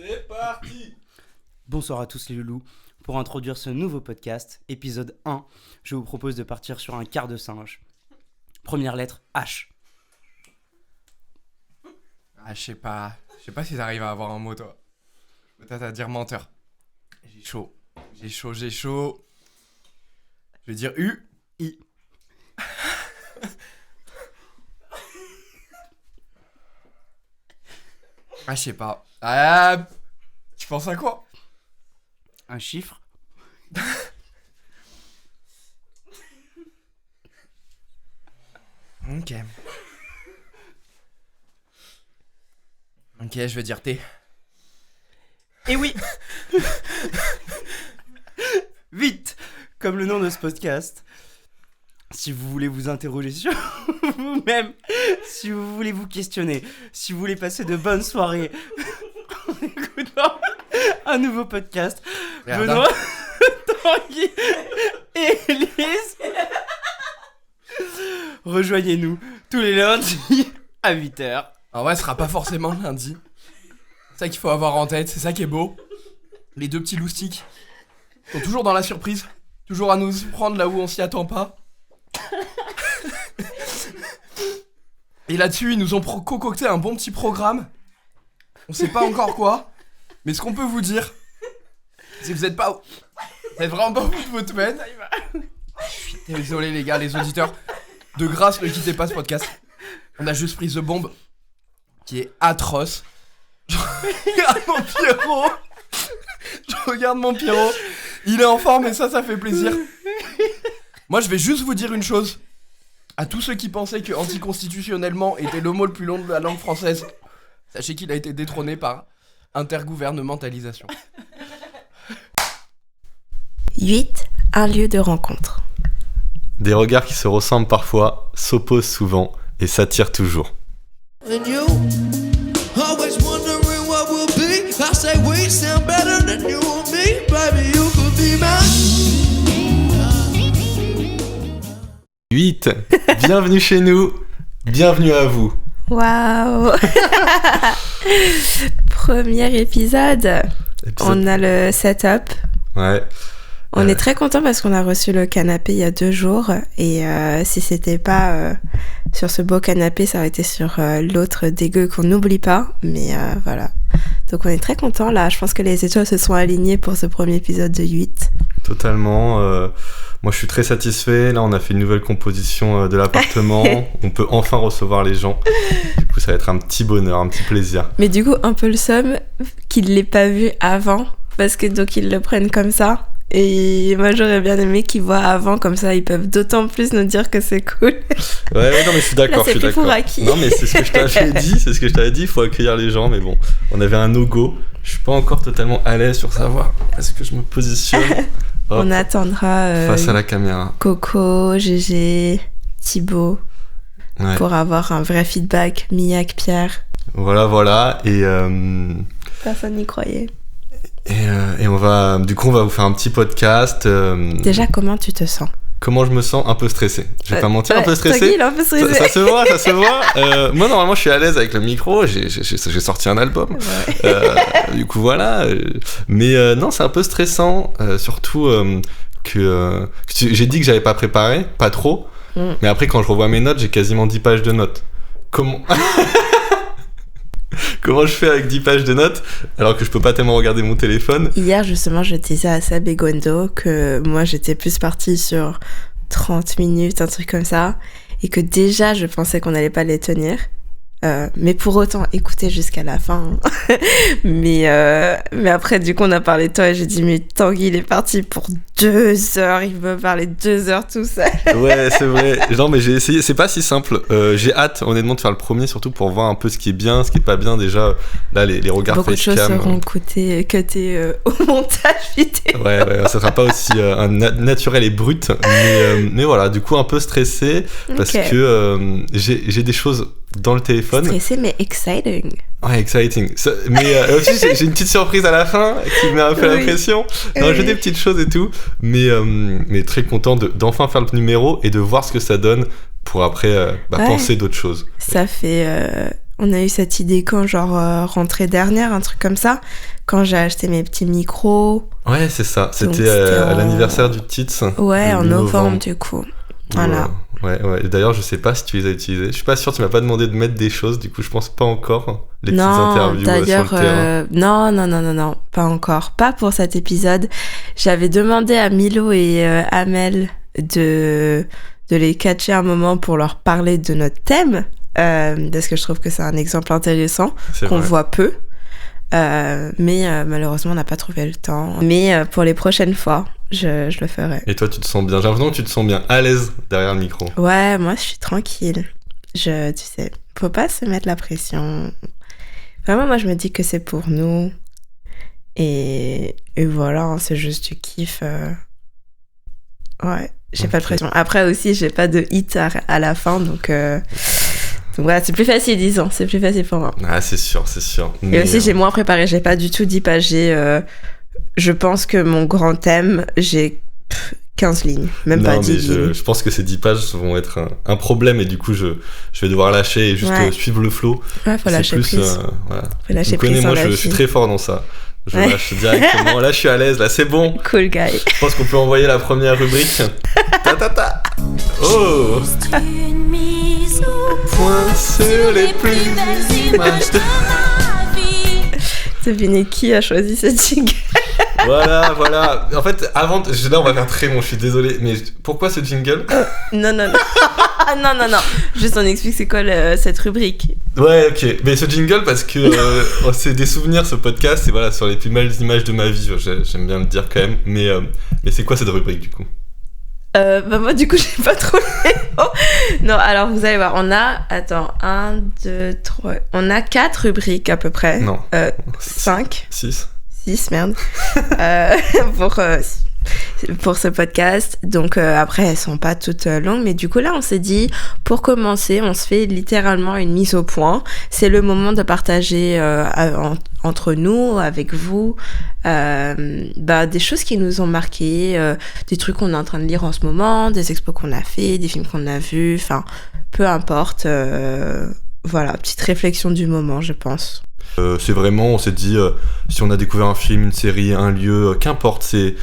C'est parti. Bonsoir à tous les loulous. Pour introduire ce nouveau podcast, épisode 1, je vous propose de partir sur un quart de singe. Première lettre, H. Ah, je sais pas si t'arrives à avoir un mot, toi. Peut-être à dire menteur. J'ai chaud. Je vais dire U. I. Ah, je sais pas. Ah, tu penses à quoi? Un chiffre. Ok. Ok, je vais dire T. Et oui. Vite, comme le nom de ce podcast. Si vous voulez vous interroger sur vous-même, si vous voulez vous questionner, si vous voulez passer de bonnes soirées en écoutant un nouveau podcast, Merde. Benoît, Tanguy et Elise, rejoignez-nous tous les lundis à 8h. En vrai, ce sera pas forcément lundi. C'est ça qu'il faut avoir en tête, c'est ça qui est beau. Les deux petits loustiques sont toujours dans la surprise, toujours à nous prendre là où on s'y attend pas. Et là-dessus, ils nous ont concocté un bon petit programme. On sait pas encore quoi, mais ce qu'on peut vous dire, c'est que vous êtes vraiment pas au bout de votre semaine. Je suis désolé les gars, les auditeurs. De grâce, ne quittez pas ce podcast. On a juste pris The Bomb, qui est atroce. Je regarde mon Pierrot. Il est en forme et ça fait plaisir. Moi, je vais juste vous dire une chose. À tous ceux qui pensaient que anticonstitutionnellement était le mot le plus long de la langue française, sachez qu'il a été détrôné par intergouvernementalisation. 8. Un lieu de rencontre. Des regards qui se ressemblent parfois, s'opposent souvent et s'attirent toujours. And you always wondering what will be. I say we sound better than you and me. Baby, you could be mine. 8. Bienvenue chez nous, bienvenue à vous. Waouh. Premier épisode. On a le setup. Ouais. On est très content parce qu'on a reçu le canapé il y a 2 jours. Et si c'était pas sur ce beau canapé, ça aurait été sur l'autre dégueu qu'on n'oublie pas. Mais voilà. Donc on est très content là. Je pense que les étoiles se sont alignées pour ce premier épisode de 8. Totalement. Moi, je suis très satisfait. Là, on a fait une nouvelle composition de l'appartement. On peut enfin recevoir les gens. Du coup, ça va être un petit bonheur, un petit plaisir. Mais du coup, un peu le somme qu'ils l'aient pas vu avant. Parce que donc ils le prennent comme ça. Et moi j'aurais bien aimé qu'ils voient avant, comme ça ils peuvent d'autant plus nous dire que c'est cool. Ouais, non mais je suis d'accord, Là, c'est plus pour acquis. Non mais c'est ce que je t'avais dit, il faut accueillir les gens, mais bon, on avait un no-go. Je suis pas encore totalement à l'aise sur savoir est-ce que je me positionne. Hop, on attendra face à la caméra. Coco, Gégé, Thibaut, Ouais. pour avoir un vrai feedback. Miak, Pierre. Voilà, et Personne n'y croyait. Et on va vous faire un petit podcast. Déjà, comment tu te sens? Comment je me sens? Un peu stressé. Je vais pas mentir, un peu stressé. Tanguy, il est un peu stressé. Ça se voit. Moi, normalement, je suis à l'aise avec le micro. J'ai sorti un album. Ouais. Du coup, voilà. Mais non, c'est un peu stressant. Surtout que j'ai dit que j'avais pas préparé, pas trop. Mais après, quand je revois mes notes, j'ai quasiment 10 pages de notes. Comment je fais avec 10 pages de notes alors que je peux pas tellement regarder mon téléphone? Hier, justement, je disais à Sab et Gwendo que moi, j'étais plus partie sur 30 minutes, un truc comme ça, et que déjà, je pensais qu'on allait pas les tenir. Mais pour autant, écoutez jusqu'à la fin. mais après, du coup, on a parlé de toi et j'ai dit, mais Tanguy, il est parti pour 2 heures. Il veut parler 2 heures tout seul. Ouais, c'est vrai. Non, mais j'ai essayé. C'est pas si simple. J'ai hâte, honnêtement, de faire le premier, surtout pour voir un peu ce qui est bien, ce qui est pas bien. Déjà, là, les regards Beaucoup de choses facecam. seront cutées au montage vidéo. Ouais, ça sera pas aussi naturel et brut. Mais voilà, du coup, un peu stressé parce que j'ai des choses dans le téléphone. Stressé mais exciting. Ouais, exciting. Mais aussi, j'ai une petite surprise à la fin qui met un peu la pression. Non, j'ai des petites choses et tout. Mais très content d'enfin faire le numéro et de voir ce que ça donne pour après penser d'autres choses. Ça fait... On a eu cette idée quand, genre, rentrée dernière, un truc comme ça, quand j'ai acheté mes petits micros. Ouais, c'est ça. Donc, C'était à en- l'anniversaire du Tits. Ouais, le en 8 novembre, du coup. Voilà. Ouais. Et d'ailleurs, je sais pas si tu les as utilisés. Je suis pas sûr, tu m'as pas demandé de mettre des choses, du coup, je pense pas encore. Les petites Non, interviews sur d'ailleurs, le terrain. non, pas encore. Pas pour cet épisode. J'avais demandé à Milo et Amel de les catcher un moment pour leur parler de notre thème, parce que je trouve que c'est un exemple intéressant C'est qu'on vrai. voit peu. Mais malheureusement, on n'a pas trouvé le temps. Mais pour les prochaines fois, je le ferai. Et toi, tu te sens bien. J'ai l'impression que tu te sens bien à l'aise derrière le micro. Ouais, moi, je suis tranquille. Tu sais, faut pas se mettre la pression. Vraiment, moi, je me dis que c'est pour nous. Et voilà, hein, c'est juste du kiff. Ouais, j'ai pas de Ok. pression. Après aussi, j'ai pas de hit à la fin, donc voilà, c'est plus facile, disons. C'est plus facile pour moi. Ah, c'est sûr, c'est sûr. Et Mais, aussi, j'ai moins préparé. J'ai pas du tout dit pas. Je pense que mon grand thème, j'ai 15 lignes, même non, pas mais 10 lignes. je pense que ces 10 pages vont être un problème et du coup, je vais devoir lâcher et juste Ouais. Suivre le flow. Ouais, faut C'est lâcher plus, prise. voilà. Faut lâcher Tu me connais, prise moi, sur la je suis vie. très fort dans ça. Je Ouais. lâche directement. Là, je suis à l'aise. Là, c'est bon. Cool guy. Je pense qu'on peut envoyer la première rubrique. Ta. Oh. Une mise au Point sur les plus belles images de ma vie. Devinez qui a choisi ce jingle. Voilà. En fait, là, on va faire très bon. Je suis désolé, mais pourquoi ce jingle? Non. non. Juste, on explique c'est quoi cette rubrique. Ouais, ok. Mais ce jingle, parce que c'est des souvenirs, ce podcast, et voilà, sur les plus belles images de ma vie. J'aime bien le dire quand même. Mais c'est quoi cette rubrique du coup? Moi, du coup, j'ai pas trop les mots. Non, alors, vous allez voir, on a... Attends, 1, 2, 3... On a 4 rubriques, à peu près. Non. 5, 6. 6, merde. Pour ce podcast. Donc, après, elles sont pas toutes longues. Mais du coup, là, on s'est dit, pour commencer, on se fait littéralement une mise au point. C'est le moment de partager entre nous, avec vous, des choses qui nous ont marquées, des trucs qu'on est en train de lire en ce moment, des expos qu'on a fait, des films qu'on a vus, enfin, peu importe. Voilà, petite réflexion du moment, je pense. C'est vraiment, on s'est dit, si on a découvert un film, une série, un lieu, qu'importe, c'est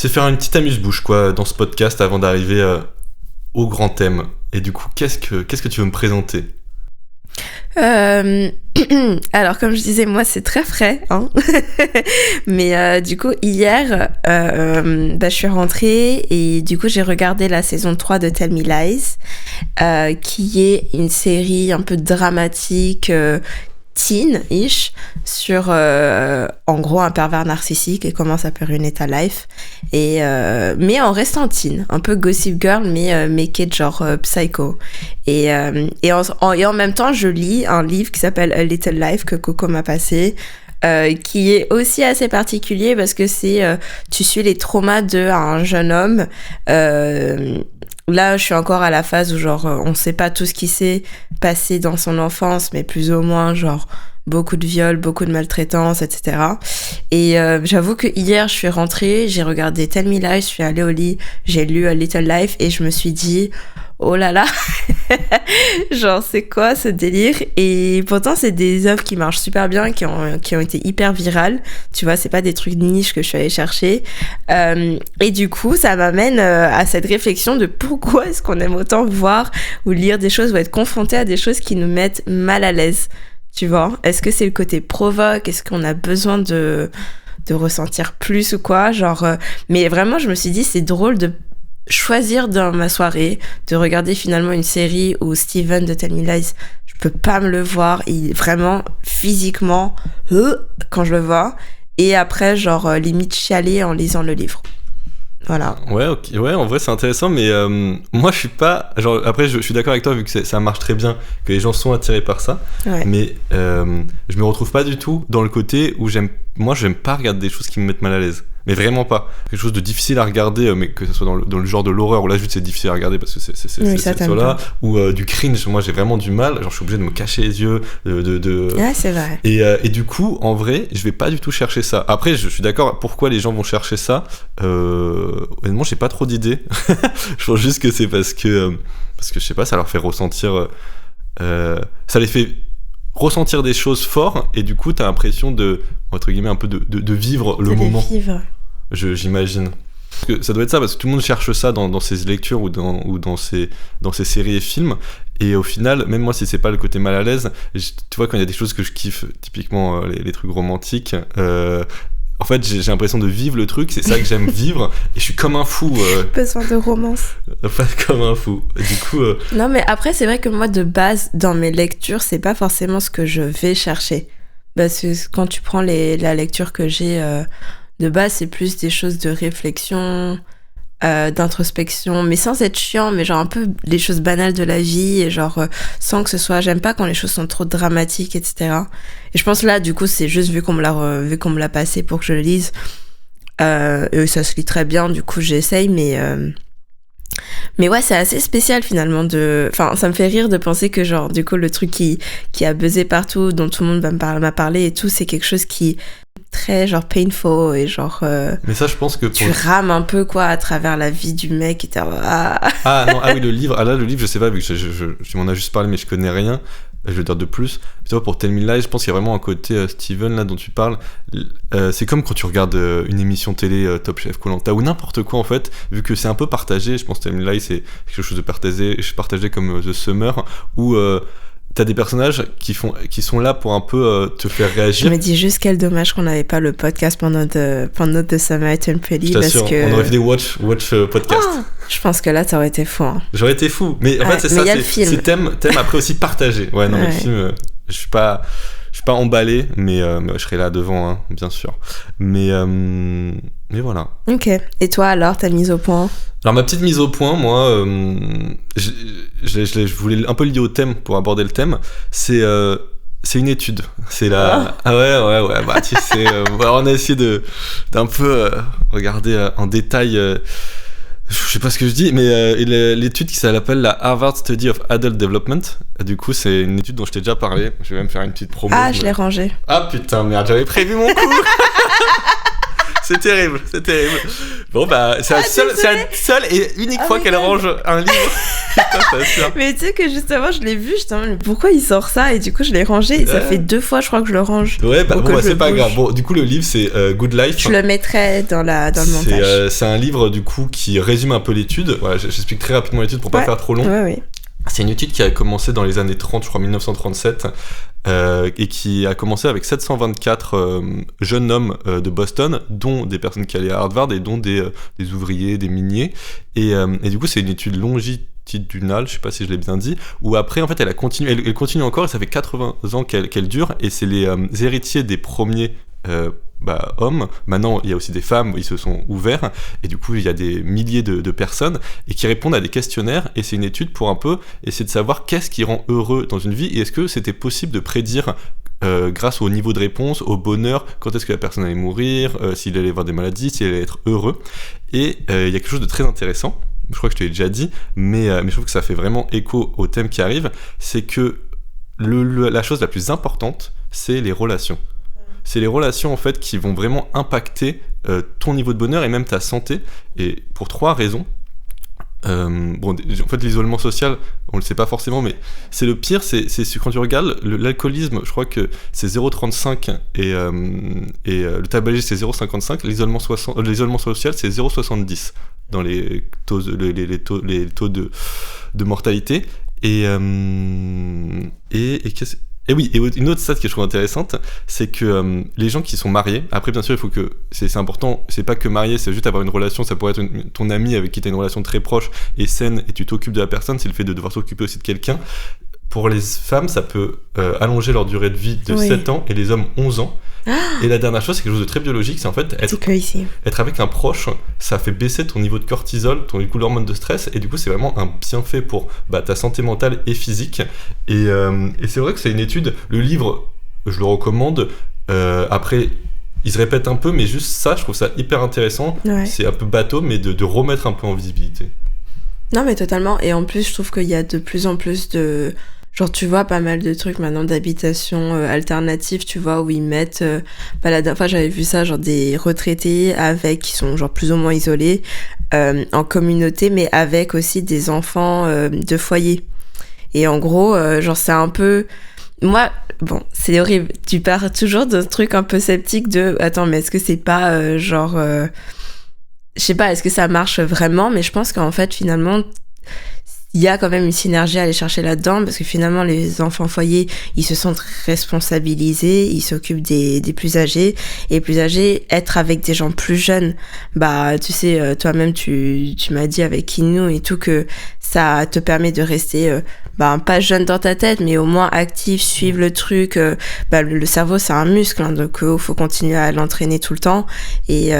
faire une petite amuse-bouche quoi, dans ce podcast avant d'arriver au grand thème. Et du coup, qu'est-ce que tu veux me présenter? Alors, comme je disais, moi, c'est très frais, hein. Mais du coup, hier, je suis rentrée et du coup, j'ai regardé la saison 3 de Tell Me Lies, qui est une série un peu dramatique, teen-ish, sur en gros un pervers narcissique et comment ça peut ruiner ta life, mais en restant teen, un peu Gossip Girl, mais make it genre psycho, et en même temps je lis un livre qui s'appelle A Little Life que Coco m'a passé, qui est aussi assez particulier parce que c'est tu suis les traumas d'un jeune homme. Là, je suis encore à la phase où genre on sait pas tout ce qui s'est passé dans son enfance, mais plus ou moins genre beaucoup de viols, beaucoup de maltraitance, etc. Et j'avoue que hier, je suis rentrée, j'ai regardé Tell Me Lies, je suis allée au lit, j'ai lu A Little Life et je me suis dit oh là là, genre c'est quoi ce délire? Et pourtant c'est des œuvres qui marchent super bien, qui ont été hyper virales, tu vois, c'est pas des trucs niches que je suis allée chercher, et du coup ça m'amène à cette réflexion de pourquoi est-ce qu'on aime autant voir ou lire des choses ou être confronté à des choses qui nous mettent mal à l'aise, tu vois? Est-ce que c'est le côté provoque? Est-ce qu'on a besoin de ressentir plus ou quoi, genre mais vraiment je me suis dit c'est drôle de choisir dans ma soirée de regarder finalement une série où Steven de Tell Me Lies, je peux pas me le voir, il vraiment physiquement quand je le vois, et après genre limite chialer en lisant le livre. Voilà. Ouais, ok, ouais, en vrai c'est intéressant, mais moi je suis pas, genre après je suis d'accord avec toi vu que ça marche très bien, que les gens sont attirés par ça, Ouais. mais je me retrouve pas du tout dans le côté où j'aime pas regarder des choses qui me mettent mal à l'aise. Mais vraiment pas. Quelque chose de difficile à regarder, mais que ce soit dans le genre de l'horreur, ou là juste c'est difficile à regarder parce que Oui, ça c'est t'aime là, ou du cringe, moi j'ai vraiment du mal, genre je suis obligé de me cacher les yeux, Ouais, c'est vrai. Et du coup, en vrai, je vais pas du tout chercher ça. Après, je suis d'accord, pourquoi les gens vont chercher ça, honnêtement, j'ai pas trop d'idées. Je pense juste que c'est parce que je sais pas, ça leur fait ressentir, ça les fait ressentir des choses fortes et du coup t'as l'impression de, entre guillemets, un peu de vivre le De les moment. vivre. J'imagine. Parce que ça doit être ça, parce que tout le monde cherche ça dans ses lectures ou dans ses séries et films. Et au final, même moi, si c'est pas le côté mal à l'aise, tu vois, quand il y a des choses que je kiffe, typiquement les trucs romantiques, en fait, j'ai l'impression de vivre le truc, c'est ça que j'aime vivre, et je suis comme un fou. Besoin de romance. Pas comme un fou. Du coup, Non, mais après, c'est vrai que moi, de base, dans mes lectures, c'est pas forcément ce que je vais chercher. Parce que quand tu prends la lecture que j'ai de base, c'est plus des choses de réflexion, d'introspection, mais sans être chiant, mais genre un peu les choses banales de la vie, et genre sans que ce soit... J'aime pas quand les choses sont trop dramatiques, etc. Et je pense là, du coup, c'est juste vu qu'on me l'a passé pour que je le lise. Et ça se lit très bien, du coup, j'essaye, mais ouais, c'est assez spécial finalement Enfin, ça me fait rire de penser que genre, du coup, le truc qui a buzzé partout, dont tout le monde m'a parlé et tout, c'est quelque chose qui est très genre painful et genre... mais ça, je pense que... Tu rames un peu, quoi, à travers la vie du mec et t'es... Ah non, ah oui, le livre, là, le livre, je sais pas, vu que je m'en ai juste parlé, mais je connais rien. Je vais dire de plus. Tu vois, pour Tell Me Lies, je pense qu'il y a vraiment un côté Steven là dont tu parles. C'est comme quand tu regardes une émission télé Top Chef, Koh-Lanta ou n'importe quoi en fait, vu que c'est un peu partagé. Je pense que Tell Me Lies c'est quelque chose de partagé comme The Summer, où t'as des personnages qui sont là pour un peu te faire Je réagir. me dis juste quel dommage qu'on n'avait pas le podcast pendant The Samaritan Pretty, Je parce t'assure, que... on aurait fait des watch podcast. Oh, je pense que là, ça aurait été fou. Hein. J'aurais été fou. Mais en Ouais, fait, c'est mais ça, y a le film. c'est thème après aussi partagé. Ouais, non, mais le Ouais. film, je suis pas emballé, mais je serai là devant, hein, bien sûr. Mais voilà. Ok. Et toi, alors, t'as mise au point? Alors, ma petite mise au point, moi, je voulais un peu lier au thème pour aborder le thème. C'est une étude. C'est la. Ah ouais. Bah, tu sais, on a essayé d'un peu regarder en détail. Je sais pas ce que je dis, mais l'étude qui s'appelle la Harvard Study of Adult Development. Du coup, c'est une étude dont je t'ai déjà parlé. Je vais même faire une petite promo. Ah, je l'ai rangé. Ah putain, merde, j'avais prévu mon coup. C'est terrible. Bon, bah, c'est la seule et unique fois qu'elle range un livre. Putain, je t'assure. Mais tu sais que justement, je l'ai vu, justement, mais pourquoi il sort ça? Et du coup, je l'ai rangé, et ça fait 2 fois, je crois, que je le range. Ouais, bah, Faut bon, que bah, je c'est pas bouge. grave. Bon, du coup, le livre, c'est Good Life. Je le mettrai dans le montage. C'est un livre, du coup, qui résume un peu l'étude. Voilà, j'explique très rapidement l'étude pour pas faire trop long. Ouais. C'est une étude qui a commencé dans les années 30, je crois 1937, et qui a commencé avec 724 jeunes hommes de Boston, dont des personnes qui allaient à Harvard et dont des ouvriers, des miniers. Et du coup, c'est une étude longitudinale, je sais pas si je l'ai bien dit, où après, en fait, elle continue encore, et ça fait 80 ans qu'elle dure, et c'est les héritiers des premiers hommes. Maintenant, il y a aussi des femmes, ils se sont ouverts, et du coup, il y a des milliers de personnes, et qui répondent à des questionnaires, et c'est une étude pour un peu essayer de savoir qu'est-ce qui rend heureux dans une vie, et est-ce que c'était possible de prédire grâce au niveau de réponse, au bonheur, quand est-ce que la personne allait mourir, s'il allait avoir des maladies, s'il allait être heureux. Et il y a quelque chose de très intéressant, je crois que je te l'ai déjà dit, mais je trouve que ça fait vraiment écho au thème qui arrive, c'est que la chose la plus importante, c'est les relations. C'est les relations en fait qui vont vraiment impacter ton niveau de bonheur et même ta santé, et pour 3 raisons. En fait, l'isolement social, on le sait pas forcément, mais c'est le pire. C'est quand tu regardes l'alcoolisme, je crois que c'est 0,35 et le tabagisme c'est 0,55. L'isolement social c'est 0,70 dans les taux de mortalité. Et oui, et une autre stat que je trouve intéressante, c'est que les gens qui sont mariés, après bien sûr il faut que, c'est important, c'est pas que marié, c'est juste avoir une relation, ça pourrait être ton ami avec qui tu as une relation très proche et saine, et tu t'occupes de la personne, c'est le fait de devoir s'occuper aussi de quelqu'un. Pour les femmes, ça peut allonger leur durée de vie de 7 ans, et les hommes 11 ans. Et la dernière chose, c'est quelque chose de très biologique, c'est en fait être avec un proche, ça fait baisser ton niveau de cortisol, ton niveau d'hormone de stress, et du coup c'est vraiment un bienfait pour ta santé mentale et physique. Et c'est vrai que c'est une étude, le livre, je le recommande. Après, il se répète un peu, mais juste ça, je trouve ça hyper intéressant. Ouais. C'est un peu bateau, mais de remettre un peu en visibilité. Non, mais totalement. Et en plus, je trouve qu'il y a de plus en plus de... Genre, tu vois, pas mal de trucs maintenant d'habitation alternative, tu vois, où ils mettent... la dernière fois, j'avais vu ça, genre des retraités qui sont genre plus ou moins isolés en communauté, mais avec aussi des enfants de foyer. Et en gros, genre, c'est un peu... moi, bon, c'est horrible. Tu pars toujours d'un truc un peu sceptique de attends, mais est-ce que c'est pas genre. Je sais pas, est-ce que ça marche vraiment? Mais je pense qu'en fait, finalement, il y a quand même une synergie à aller chercher là-dedans parce que finalement, les enfants foyers, ils se sentent responsabilisés, ils s'occupent des plus âgés. Et les plus âgés, être avec des gens plus jeunes, bah, tu sais, toi-même, tu m'as dit avec Kinou et tout que ça te permet de rester, pas jeune dans ta tête, mais au moins actif, suivre le truc. Le cerveau, c'est un muscle, hein, donc faut continuer à l'entraîner tout le temps. Et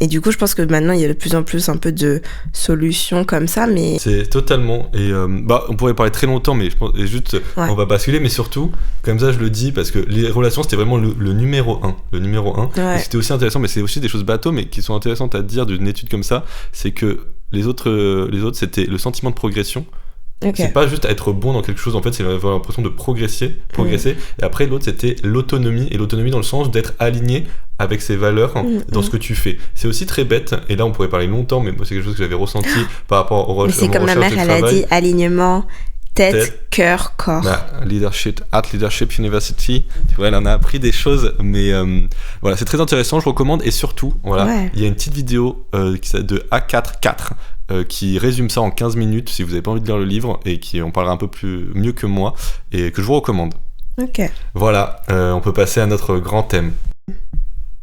du coup, je pense que maintenant, il y a de plus en plus un peu de solutions comme ça, mais... C'est totalement. Et on pourrait parler très longtemps, mais je pense juste on va basculer. Mais surtout, comme ça, je le dis parce que les relations, c'était vraiment le numéro 1. Le numéro 1. Ouais. Et c'était aussi intéressant, mais c'est aussi des choses bateaux, mais qui sont intéressantes à dire d'une étude comme ça. C'est que les autres, c'était le sentiment de progression. Ok. C'est pas juste être bon dans quelque chose, en fait, c'est avoir l'impression de progresser. Et après, l'autre, c'était l'autonomie. Et l'autonomie dans le sens d'être aligné avec ses valeurs dans ce que tu fais. C'est aussi très bête, et là, on pourrait parler longtemps, mais moi, c'est quelque chose que j'avais ressenti par rapport aux Mais c'est comme ma mère, elle a dit alignement, tête, cœur, corps. Leadership University. Tu vois, elle en a appris des choses, mais voilà, c'est très intéressant, je recommande. Et surtout, voilà, il y a une petite vidéo de A44 qui résume ça en 15 minutes si vous n'avez pas envie de lire le livre et qui en parlera un peu mieux que moi et que je vous recommande. Ok. Voilà, on peut passer à notre grand thème.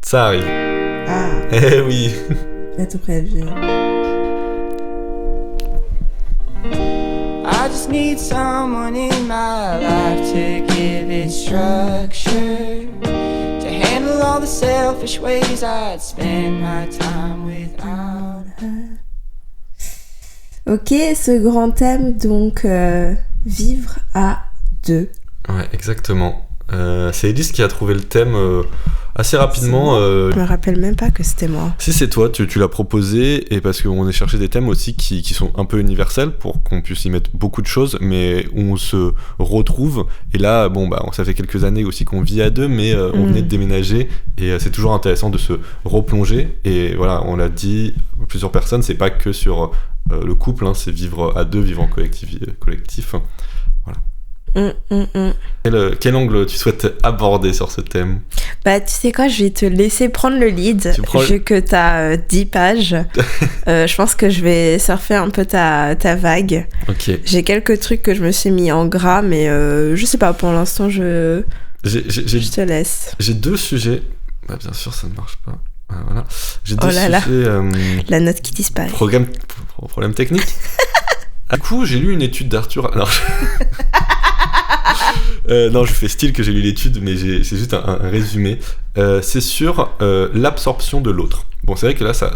Ça arrive. Ah, Eh oui. j'ai tout prévu. I just need someone in my life to give it structure, to handle all the selfish ways I'd spend my time without her. Ok, ce grand thème, donc, vivre à deux. Ouais, exactement. C'est Elise qui a trouvé le thème assez rapidement. Je me rappelle même pas que c'était moi. Si c'est toi, tu l'as proposé, et parce qu'on est cherché des thèmes aussi qui sont un peu universels pour qu'on puisse y mettre beaucoup de choses, mais où on se retrouve. Et là, ça fait quelques années aussi qu'on vit à deux, mais on venait de déménager, et c'est toujours intéressant de se replonger. Et voilà, on l'a dit, plusieurs personnes, c'est pas que sur le couple, hein, c'est vivre à deux, vivre en collectif. Voilà. Quel angle tu souhaites aborder sur ce thème? Bah, tu sais quoi, je vais te laisser prendre le lead, vu que t'as 10 pages. Je pense que je vais surfer un peu ta vague. Ok. J'ai quelques trucs que je me suis mis en gras, mais je sais pas, pour l'instant, je te laisse. J'ai 2 sujets. Bah, bien sûr, ça ne marche pas. Voilà. J'ai 2 là sujets. La note qui disparaît. Problème technique. Du coup, j'ai lu une étude d'Arthur. Non, je fais style que j'ai lu l'étude, mais c'est juste un résumé. C'est sur l'absorption de l'autre. Bon, c'est vrai que là, ça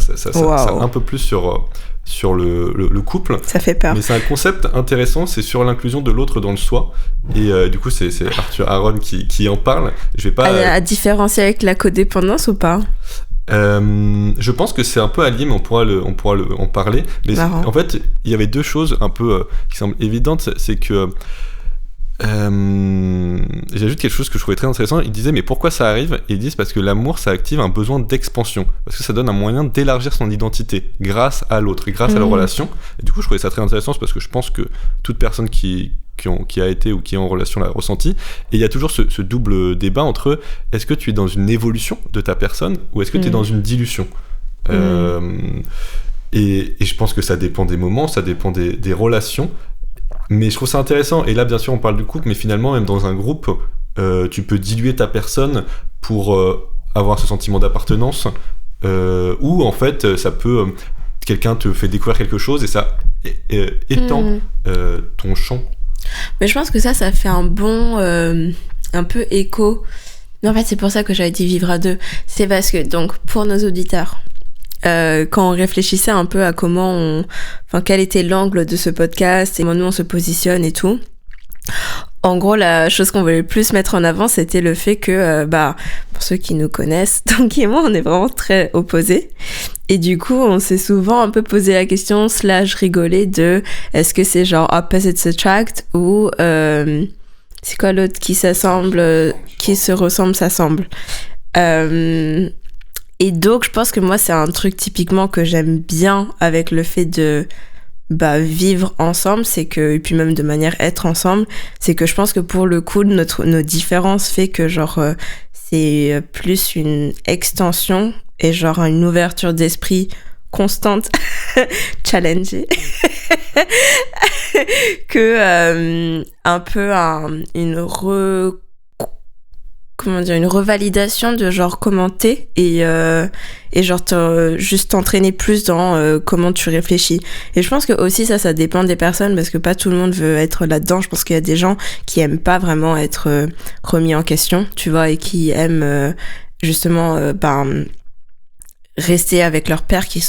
un peu plus sur le couple. Ça fait peur. Mais c'est un concept intéressant, c'est sur l'inclusion de l'autre dans le soi. Et du coup, c'est Arthur Aaron qui en parle. Je vais pas... à différencier avec la codépendance ou pas? Je pense que c'est un peu allié, mais on pourra en parler. Mais en fait, il y avait 2 choses un peu qui semblent évidentes. C'est que j'ajoute quelque chose que je trouvais très intéressant. Ils disaient mais pourquoi ça arrive? Et ils disent parce que l'amour ça active un besoin d'expansion, parce que ça donne un moyen d'élargir son identité grâce à l'autre et grâce à la relation. Et du coup je trouvais ça très intéressant parce que je pense que toute personne qui a été ou qui est en relation l'a ressenti. Et il y a toujours ce double débat entre est-ce que tu es dans une évolution de ta personne ou est-ce que tu es dans une dilution. Et je pense que ça dépend des moments, ça dépend des relations. Mais je trouve ça intéressant, et là bien sûr on parle du couple, mais finalement même dans un groupe, tu peux diluer ta personne pour avoir ce sentiment d'appartenance, ou en fait ça peut, quelqu'un te fait découvrir quelque chose et ça étend ton champ. Mais je pense que ça fait un bon, un peu écho. Mais en fait c'est pour ça que j'avais dit vivre à deux. C'est parce que, donc pour nos auditeurs, quand on réfléchissait un peu à quel était l'angle de ce podcast et comment nous on se positionne et tout, en gros la chose qu'on voulait le plus mettre en avant c'était le fait que pour ceux qui nous connaissent, donc et moi on est vraiment très opposés, et du coup on s'est souvent un peu posé la question / rigolé de est-ce que c'est genre opposites attract ou c'est quoi l'autre qui s'assemble, qui se ressemble s'assemble. Et donc, je pense que moi, c'est un truc typiquement que j'aime bien avec le fait de vivre ensemble, c'est que, et puis même de manière être ensemble, c'est que je pense que pour le coup, nos différences fait que genre, c'est plus une extension et genre une ouverture d'esprit constante, challengée, que un peu une revalidation de genre comment t'es et genre juste t'entraîner plus dans comment tu réfléchis. Et je pense que aussi ça dépend des personnes parce que pas tout le monde veut être là-dedans. Je pense qu'il y a des gens qui aiment pas vraiment être remis en question, tu vois, et qui aiment justement rester avec leurs pairs qui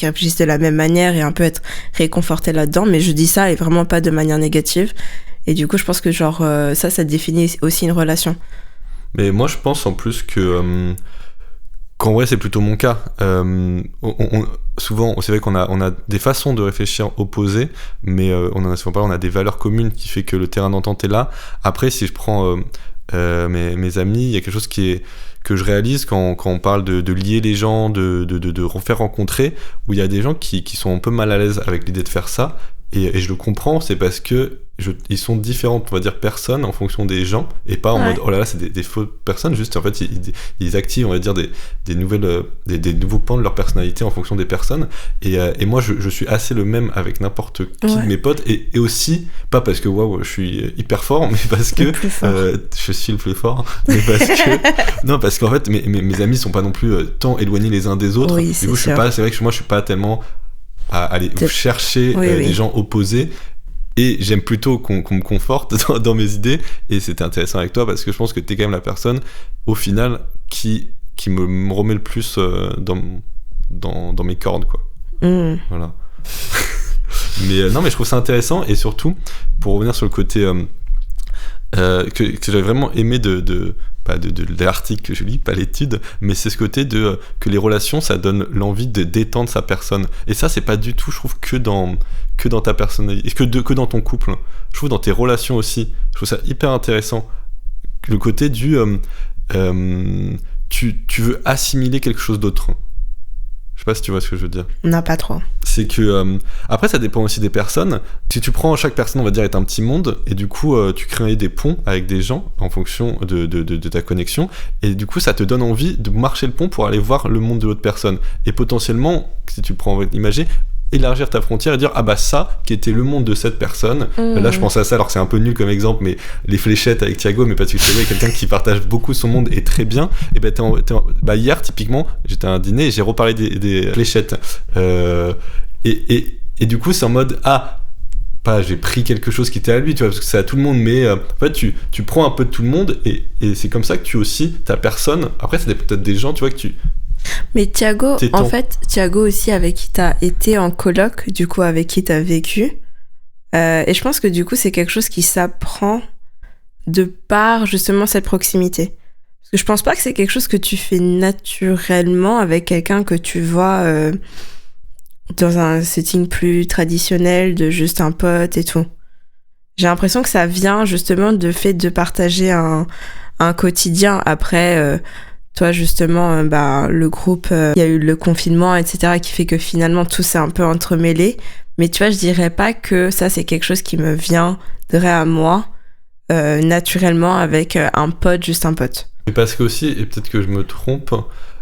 réfléchissent de la même manière et un peu être réconfortés là-dedans. Mais je dis ça et vraiment pas de manière négative. Et du coup, je pense que genre ça définit aussi une relation. Mais moi, je pense en plus que qu'en vrai, c'est plutôt mon cas. Souvent, c'est vrai qu'on a des façons de réfléchir opposées, mais on en a souvent pas. On a des valeurs communes qui fait que le terrain d'entente est là. Après, si je prends mes amis, il y a quelque chose que je réalise quand on parle de lier les gens, de faire rencontrer, où il y a des gens qui sont un peu mal à l'aise avec l'idée de faire ça. Et je le comprends, c'est parce que ils sont différentes, on va dire, personnes en fonction des gens, et pas en mode oh là là, c'est des fausses personnes, juste en fait ils activent, on va dire, des nouveaux pans de leur personnalité en fonction des personnes. Et moi je suis assez le même avec n'importe qui de mes potes, et aussi, pas parce que waouh, je suis hyper fort, mais parce que je suis le plus fort, mais parce que non, parce qu'en fait mes amis sont pas non plus tant éloignés les uns des autres. Oui, du coup c'est vrai que moi je suis pas tellement à aller chercher des gens opposés, et j'aime plutôt qu'on me conforte dans mes idées. Et c'était intéressant avec toi parce que je pense que t'es quand même la personne au final qui me remet le plus dans mes cordes, quoi. Voilà. Mais non, mais je trouve ça intéressant, et surtout pour revenir sur le côté que j'avais vraiment aimé de l'article que je lis, pas l'étude, mais c'est ce côté que les relations, ça donne l'envie de détendre sa personne. Et ça, c'est pas du tout, je trouve, que dans ta personnalité, que dans ton couple. Je trouve dans tes relations aussi. Je trouve ça hyper intéressant. Le côté du tu veux assimiler quelque chose d'autre. Je sais pas si tu vois ce que je veux dire. Non, pas trop. C'est que après ça dépend aussi des personnes. Si tu prends, chaque personne, on va dire, est un petit monde, et du coup tu crées des ponts avec des gens en fonction de ta connexion, et du coup ça te donne envie de marcher le pont pour aller voir le monde de l'autre personne, et potentiellement, si tu prends l'imaginer, élargir ta frontière et dire ah bah ça qui était le monde de cette personne. Là je pense à ça, alors c'est un peu nul comme exemple, mais les fléchettes avec Thiago, mais parce que Thiago est quelqu'un qui partage beaucoup son monde et très bien. Et bah hier typiquement j'étais à un dîner et j'ai reparlé des fléchettes, et du coup c'est en mode pas j'ai pris quelque chose qui était à lui, tu vois, parce que c'est à tout le monde, mais en fait tu prends un peu de tout le monde, et c'est comme ça que tu aussi ta personne. Après c'est peut-être des gens, tu vois, que tu... Mais Thiago, en fait, Thiago aussi, avec qui t'as été en coloc, du coup, avec qui t'as vécu. Et je pense que du coup, c'est quelque chose qui s'apprend de par justement cette proximité. Parce que je pense pas que c'est quelque chose que tu fais naturellement avec quelqu'un que tu vois dans un setting plus traditionnel de juste un pote et tout. J'ai l'impression que ça vient justement de fait de partager un quotidien. Après... toi, justement, le groupe, il y a eu le confinement, etc., qui fait que finalement, tout s'est un peu entremêlé. Mais tu vois, je dirais pas que ça, c'est quelque chose qui me viendrait à moi naturellement avec un pote, juste un pote. Et parce que aussi, et peut-être que je me trompe,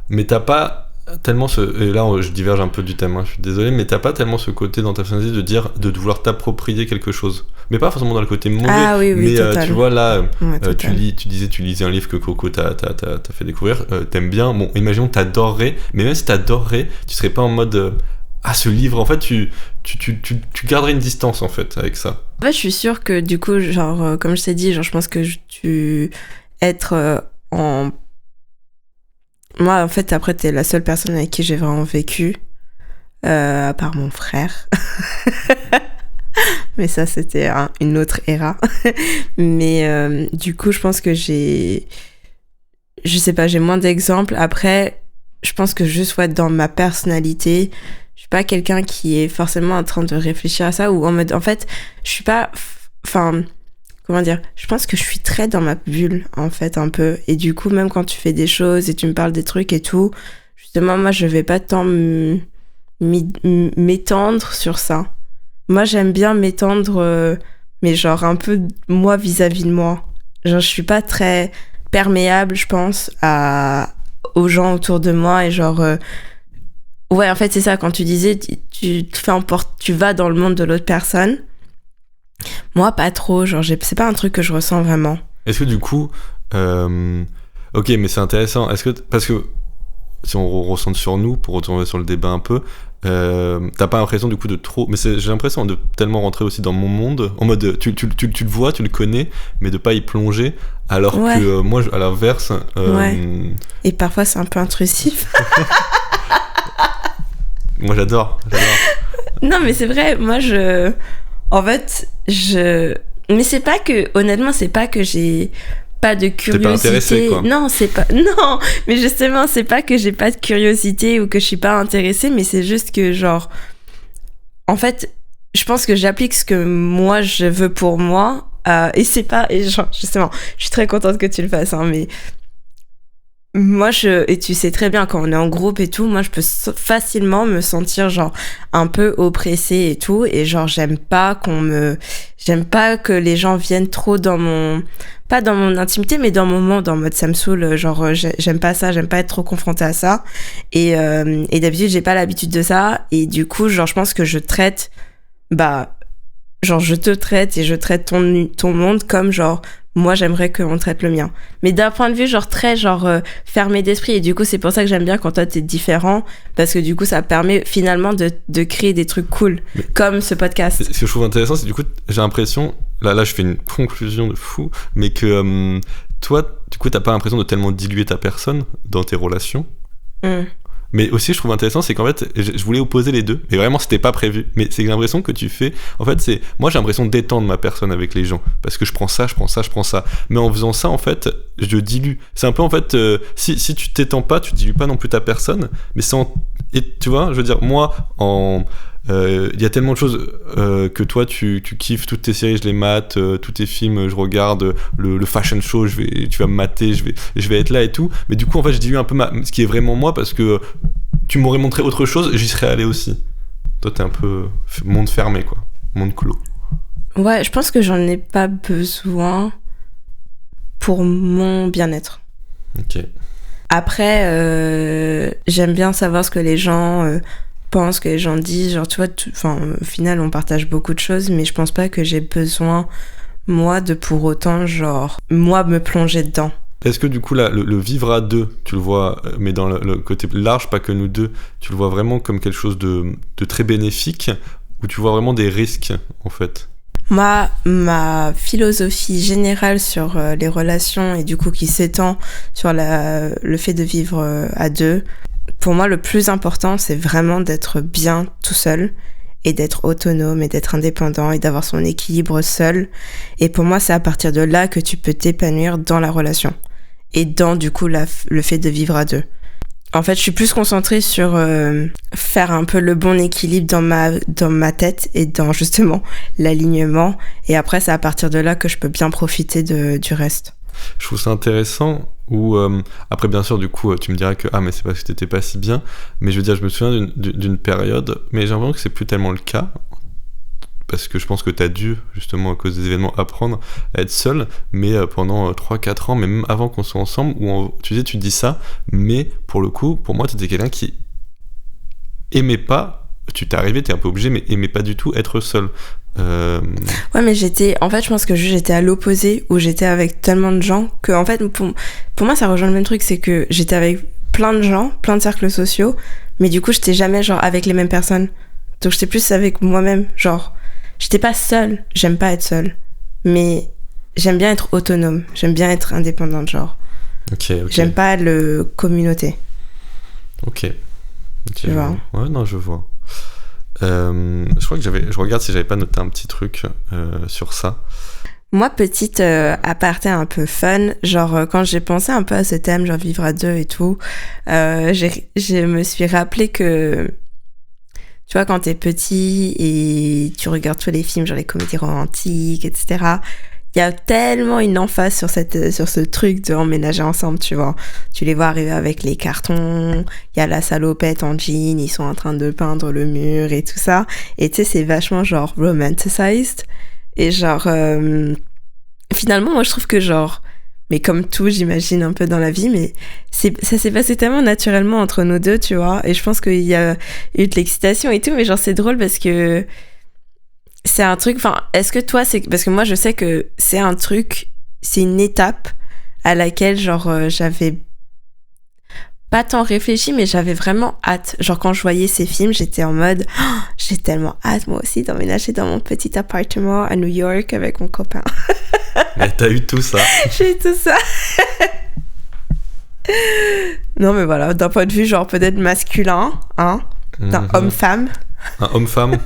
mais t'as pas tellement et là je diverge un peu du thème, je suis désolé, mais t'as pas tellement ce côté dans ta personnalité de vouloir t'approprier quelque chose, mais pas forcément dans le côté mauvais, mais tu vois là, tu disais tu lisais un livre que Coco t'a fait découvrir, t'aimes bien, bon imaginons t'adorerais, mais même si t'adorerais, tu serais pas en mode ce livre, en fait tu garderais une distance en fait avec ça. En fait je suis sûre que du coup genre comme je t'ai dit, genre je pense que être en... Moi, en fait, après, t'es la seule personne avec qui j'ai vraiment vécu, à part mon frère. Mais ça, c'était une autre era. Mais du coup, je pense que je sais pas, j'ai moins d'exemples. Après, je pense que juste dans ma personnalité, je suis pas quelqu'un qui est forcément en train de réfléchir à ça, ou en mode, en fait, je suis pas... Enfin... Comment dire, je pense que je suis très dans ma bulle, en fait, un peu. Et du coup, même quand tu fais des choses et tu me parles des trucs et tout, justement, moi, je vais pas tant m'étendre sur ça. moi, j'aime bien m'étendre, mais genre un peu moi vis-à-vis de moi. Genre, je suis pas très perméable, je pense, aux gens autour de moi et genre... Ouais, en fait, c'est ça, quand tu disais, tu te fais tu vas dans le monde de l'autre personne. Moi, pas trop, genre, c'est pas un truc que je ressens vraiment. Est-ce que du coup, ok, mais c'est intéressant. Parce que si on ressent sur nous, pour retourner sur le débat un peu, t'as pas l'impression du coup de trop. Mais j'ai l'impression de tellement rentrer aussi dans mon monde, en mode tu le vois, tu le connais, mais de pas y plonger. Alors que moi, à l'inverse. Ouais. Et parfois, c'est un peu intrusif. Moi, j'adore. Non, mais c'est vrai, moi, en fait, mais c'est pas que, honnêtement, c'est pas que j'ai pas de curiosité. T'es pas intéressée, quoi. Non, c'est pas... Non, mais justement, c'est pas que j'ai pas de curiosité ou que je suis pas intéressée, mais c'est juste que, genre... En fait, je pense que j'applique ce que moi, je veux pour moi, et c'est pas... Et genre, justement, je suis très contente que tu le fasses, hein, mais... Moi, et tu sais très bien, quand on est en groupe et tout, moi, je peux facilement me sentir, genre, un peu oppressée et tout. Et genre, j'aime pas que les gens viennent trop pas dans mon intimité, mais dans mon monde, en mode ça me saoule. Genre, j'aime pas ça, j'aime pas être trop confrontée à ça. Et d'habitude, j'ai pas l'habitude de ça. Et du coup, genre, je pense que je traite, genre, je te traite et je traite ton monde comme, genre, moi j'aimerais qu'on traite le mien, mais d'un point de vue genre très fermé d'esprit, et du coup c'est pour ça que j'aime bien quand toi t'es différent, parce que du coup ça permet finalement de créer des trucs cool, comme ce podcast. Ce que je trouve intéressant, c'est du coup j'ai l'impression, là je fais une conclusion de fou, mais que toi du coup t'as pas l'impression de tellement diluer ta personne dans tes relations. Mais aussi, je trouve intéressant, c'est qu'en fait, je voulais opposer les deux, mais vraiment, c'était pas prévu. Mais c'est l'impression que tu fais. En fait, moi, j'ai l'impression d'étendre ma personne avec les gens, parce que je prends ça. Mais en faisant ça, en fait, je dilue. C'est un peu, en fait, si tu t'étends pas, tu dilues pas non plus ta personne. Mais et tu vois, je veux dire, moi, il y a tellement de choses que toi tu kiffes, toutes tes séries je les mate, tous tes films je regarde, le fashion show tu vas me mater, je vais être là et tout, mais du coup en fait je dilue un peu ce qui est vraiment moi, parce que tu m'aurais montré autre chose, j'y serais allé aussi. Toi t'es un peu monde fermé quoi, monde clos. Ouais, je pense que j'en ai pas besoin pour mon bien-être. Ok. Après j'aime bien savoir ce que les gens pense, que les gens disent, genre tu vois, au final on partage beaucoup de choses, mais je pense pas que j'ai besoin moi de pour autant genre moi me plonger dedans. Est-ce que du coup là le vivre à deux, tu le vois, mais dans le côté large, pas que nous deux, tu le vois vraiment comme quelque chose de très bénéfique, ou tu vois vraiment des risques en fait? Moi, ma philosophie générale sur les relations, et du coup qui s'étend sur le fait de vivre à deux, pour moi, le plus important, c'est vraiment d'être bien tout seul et d'être autonome et d'être indépendant et d'avoir son équilibre seul. Et pour moi, c'est à partir de là que tu peux t'épanouir dans la relation et dans, du coup, le fait de vivre à deux. En fait, je suis plus concentrée sur faire un peu le bon équilibre dans ma tête et dans, justement, l'alignement. Et après, c'est à partir de là que je peux bien profiter du reste. Je trouve ça intéressant. Ou après bien sûr du coup tu me diras que mais c'est parce que t'étais pas si bien, mais je veux dire je me souviens d'une période, mais j'ai l'impression que c'est plus tellement le cas, parce que je pense que t'as dû justement à cause des événements apprendre à être seul, mais pendant 3-4 ans, mais même avant qu'on soit ensemble, où tu dis ça, mais pour le coup pour moi t'étais quelqu'un qui aimait pas, tu t'es arrivé, t'es un peu obligé, mais aimait pas du tout être seul. Ouais, mais en fait je pense que j'étais à l'opposé, où j'étais avec tellement de gens que en fait pour moi ça rejoint le même truc, c'est que j'étais avec plein de gens, plein de cercles sociaux, mais du coup j'étais jamais genre avec les mêmes personnes, donc j'étais plus avec moi-même, genre j'étais pas seule, j'aime pas être seule, mais j'aime bien être autonome, j'aime bien être indépendante, genre j'aime pas le communauté. Ok, tu vois. Ouais, non, je vois. Je crois que je regarde si j'avais pas noté un petit truc sur ça. Moi, petite aparté un peu fun, quand j'ai pensé un peu à ce thème, genre vivre à deux et tout, je me suis rappelé que, tu vois, quand t'es petit et tu regardes tous les films, genre les comédies romantiques, etc., il y a tellement une emphase sur ce truc de emménager ensemble, tu vois. Tu les vois arriver avec les cartons, il y a la salopette en jean, ils sont en train de peindre le mur et tout ça. Et tu sais, c'est vachement genre romanticized. Et genre, finalement, moi je trouve que genre, mais comme tout, j'imagine un peu dans la vie, mais ça s'est passé tellement naturellement entre nous deux, tu vois. Et je pense qu'il y a eu de l'excitation et tout, mais genre c'est drôle parce que c'est un truc, enfin, est-ce que toi, parce que moi, je sais que c'est un truc, c'est une étape à laquelle, genre, j'avais pas tant réfléchi, mais j'avais vraiment hâte. Genre, quand je voyais ces films, j'étais en mode, oh, j'ai tellement hâte, moi aussi, d'emménager dans mon petit appartement à New York avec mon copain. Mais t'as eu tout ça. J'ai eu tout ça. Non, mais voilà, d'un point de vue, genre, peut-être masculin, hein, d'un homme-femme. Un homme-femme.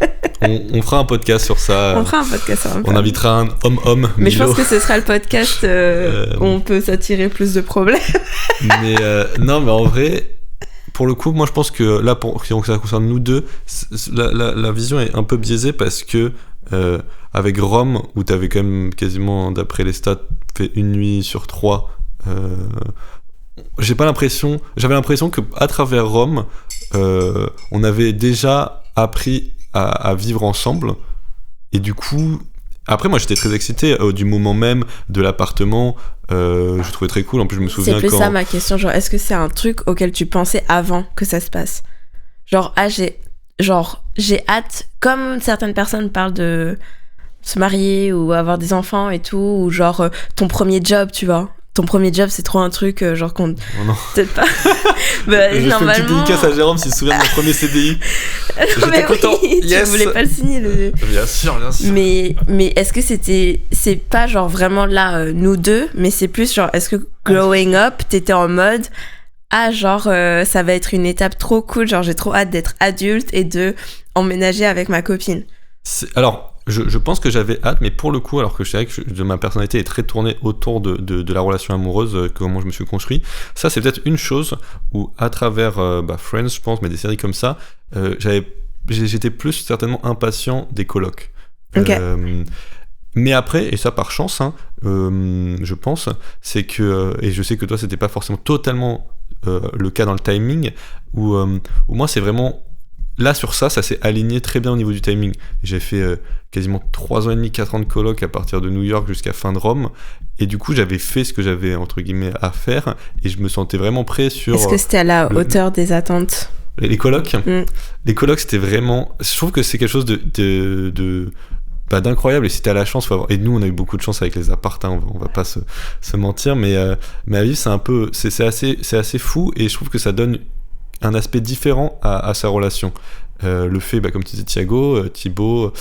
On fera un podcast sur ça. On fera un podcast sur On invitera un homme-homme. Mais je pense que ce sera le podcast où on peut s'attirer plus de problèmes. Mais non, mais en vrai, pour le coup, moi je pense que là, si ça concerne nous deux, la vision est un peu biaisée parce que avec Rome, où t'avais quand même quasiment, d'après les stats, fait une nuit sur 3. J'avais l'impression que à travers Rome, on avait déjà appris à vivre ensemble, et du coup après moi j'étais très excité du moment même de l'appartement, je trouvais très cool. En plus je me souviens, c'est plus ça ma question, genre est-ce que c'est un truc auquel tu pensais avant que ça se passe, genre j'ai hâte, comme certaines personnes parlent de se marier ou avoir des enfants et tout, ou genre ton premier job, tu vois. Ton premier job, c'est trop un truc, genre qu'on... Oh non. Peut-être pas. Bah, je normalement... fais une petite dédicace à Jérôme s'il se souvient de mon premier CDI. J'étais content. Oui, Yes. Tu voulais pas le signer, le... Bien sûr. Mais est-ce que c'est pas genre vraiment là, nous deux, mais c'est plus genre, est-ce que growing up, t'étais en mode, genre, ça va être une étape trop cool, genre j'ai trop hâte d'être adulte et de emménager avec ma copine. Alors... Je pense que j'avais hâte, mais pour le coup, alors que je savais que ma personnalité est très tournée autour de la relation amoureuse, comment je me suis construit, ça c'est peut-être une chose où à travers Friends, je pense, mais des séries comme ça, j'étais plus certainement impatient des colocs. Ok. Mais après, et ça par chance, hein, je pense, c'est que, et je sais que toi c'était pas forcément totalement le cas dans le timing, où moi c'est vraiment... Là, sur ça s'est aligné très bien au niveau du timing. J'ai fait quasiment 3 ans et demi, 4 ans de coloc à partir de New York jusqu'à fin de Rome. Et du coup, j'avais fait ce que j'avais, entre guillemets, à faire. Et je me sentais vraiment prêt sur... Est-ce que c'était à la hauteur des attentes ? Les colocs Les colocs, c'était vraiment... Je trouve que c'est quelque chose d'incroyable. Et si t'as la chance, faut avoir... Et nous, on a eu beaucoup de chance avec les apparts, hein, on va pas se mentir. Mais à vivre, c'est un peu... C'est assez fou. Et je trouve que ça donne... un aspect différent à sa relation. Le fait, comme tu dis, Thibaut,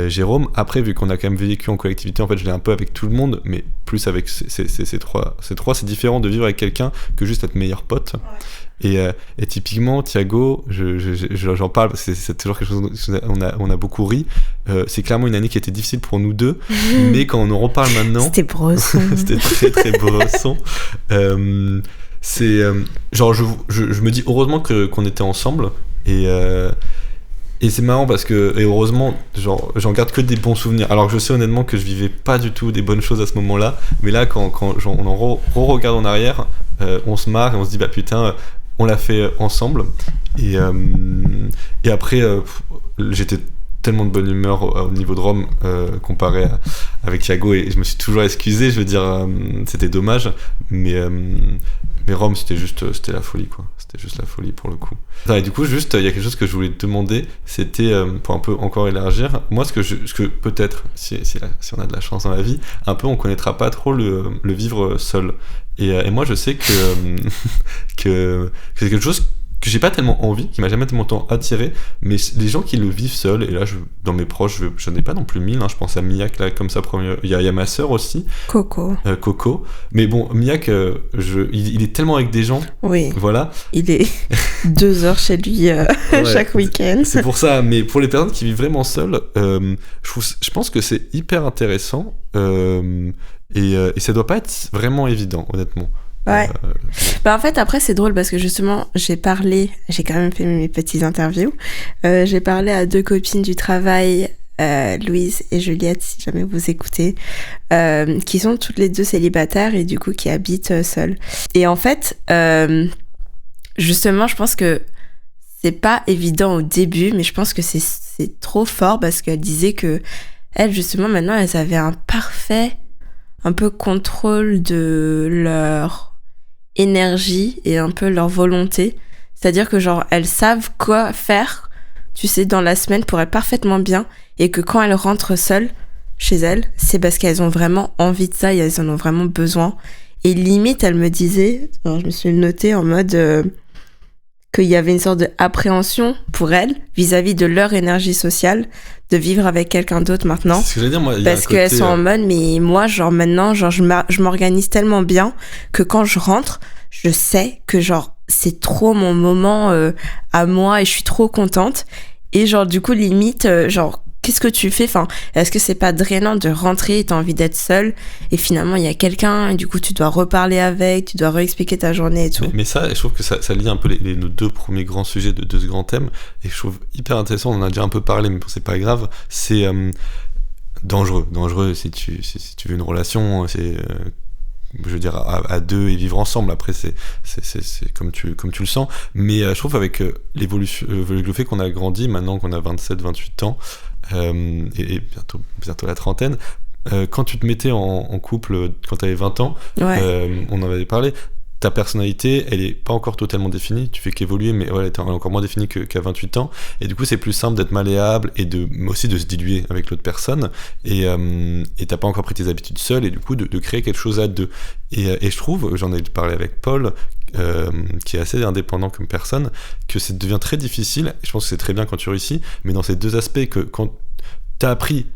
Jérôme, après, vu qu'on a quand même vécu en collectivité, en fait, je l'ai un peu avec tout le monde, mais plus avec ces trois, c'est différent de vivre avec quelqu'un que juste être meilleur pote. Ouais. Et typiquement, Thiago, j'en parle parce que c'est toujours quelque chose, on a beaucoup ri. C'est clairement une année qui était difficile pour nous deux, mais quand on en reparle maintenant... C'était Bresson. C'était très, très Bresson. C'est genre je me dis heureusement qu'on était ensemble, et c'est marrant parce que, et heureusement, genre j'en garde que des bons souvenirs, alors que je sais honnêtement que je vivais pas du tout des bonnes choses à ce moment-là, mais là quand on en regarde en arrière, on se marre et on se dit putain, on l'a fait ensemble, et après j'étais tellement de bonne humeur au niveau de Rome comparé avec Thiago, et je me suis toujours excusé, je veux dire, c'était dommage, mais Rome c'était la folie, quoi. C'était juste la folie pour le coup. Et du coup, juste, il y a quelque chose que je voulais te demander, c'était pour un peu encore élargir, moi ce que peut-être, si on a de la chance dans la vie, un peu on connaîtra pas trop le vivre seul, et moi je sais que c'est quelque chose que j'ai pas tellement envie, qui m'a jamais tellement attiré, mais les gens qui le vivent seuls, et là dans mes proches, je n'ai pas non plus 1000, hein, je pense à Miak là comme ça première, il y a ma sœur aussi, Coco, mais bon Miak, il est tellement avec des gens, oui, voilà, il est 2 heures chez lui chaque week-end, c'est pour ça. Mais pour les personnes qui vivent vraiment seules, je pense que c'est hyper intéressant, et ça doit pas être vraiment évident, honnêtement. Ouais. En fait, après, c'est drôle parce que justement, j'ai quand même fait mes petites interviews. J'ai parlé à 2 copines du travail Louise et Juliette, si jamais vous écoutez, qui sont toutes les deux célibataires et du coup qui habitent seules. Et en fait, justement, je pense que c'est pas évident au début, mais je pense que c'est trop fort parce qu'elle disait que elles, justement, maintenant, elles avaient un parfait un peu contrôle de leur énergie et un peu leur volonté. C'est-à-dire que genre, elles savent quoi faire, tu sais, dans la semaine pour être parfaitement bien et que quand elles rentrent seules chez elles, c'est parce qu'elles ont vraiment envie de ça et elles en ont vraiment besoin. Et limite, elle me disait, alors je me suis notée en mode qu'il y avait une sorte d'appréhension pour elles vis-à-vis de leur énergie sociale de vivre avec quelqu'un d'autre maintenant. C'est ce que j'allais dire, moi. Il y a Parce un côté, qu'elles sont en mode, mais moi, genre maintenant, genre je m'organise tellement bien que quand je rentre, je sais que genre c'est trop mon moment à moi et je suis trop contente. Et genre du coup, limite, genre qu'est-ce que tu fais? Enfin, est-ce que c'est pas drainant de rentrer et t'as envie d'être seule et finalement il y a quelqu'un et du coup tu dois reparler avec, tu dois réexpliquer ta journée et tout. Mais ça, je trouve que ça lie un peu nos deux premiers grands sujets de ce grand thème, et je trouve hyper intéressant, on en a déjà un peu parlé, mais bon, c'est pas grave, c'est dangereux si tu veux une relation, c'est je veux dire à deux et vivre ensemble. Après c'est comme tu le sens, mais je trouve avec l'évolution, le fait qu'on a grandi maintenant, qu'on a 27-28 ans et bientôt la trentaine, quand tu te mettais en couple quand tu avais 20 ans, Ouais. on en avait parlé, ta personnalité, elle est pas encore totalement définie, tu fais qu'évoluer, mais ouais, elle est encore moins définie qu'à 28 ans, et du coup c'est plus simple d'être malléable et aussi de se diluer avec l'autre personne, et t'as pas encore pris tes habitudes seul, et du coup de créer quelque chose à deux. Et je trouve, j'en ai parlé avec Paul, qui est assez indépendant comme personne, que ça devient très difficile, et je pense que c'est très bien quand tu réussis, mais dans ces deux aspects, que quand t'as appris.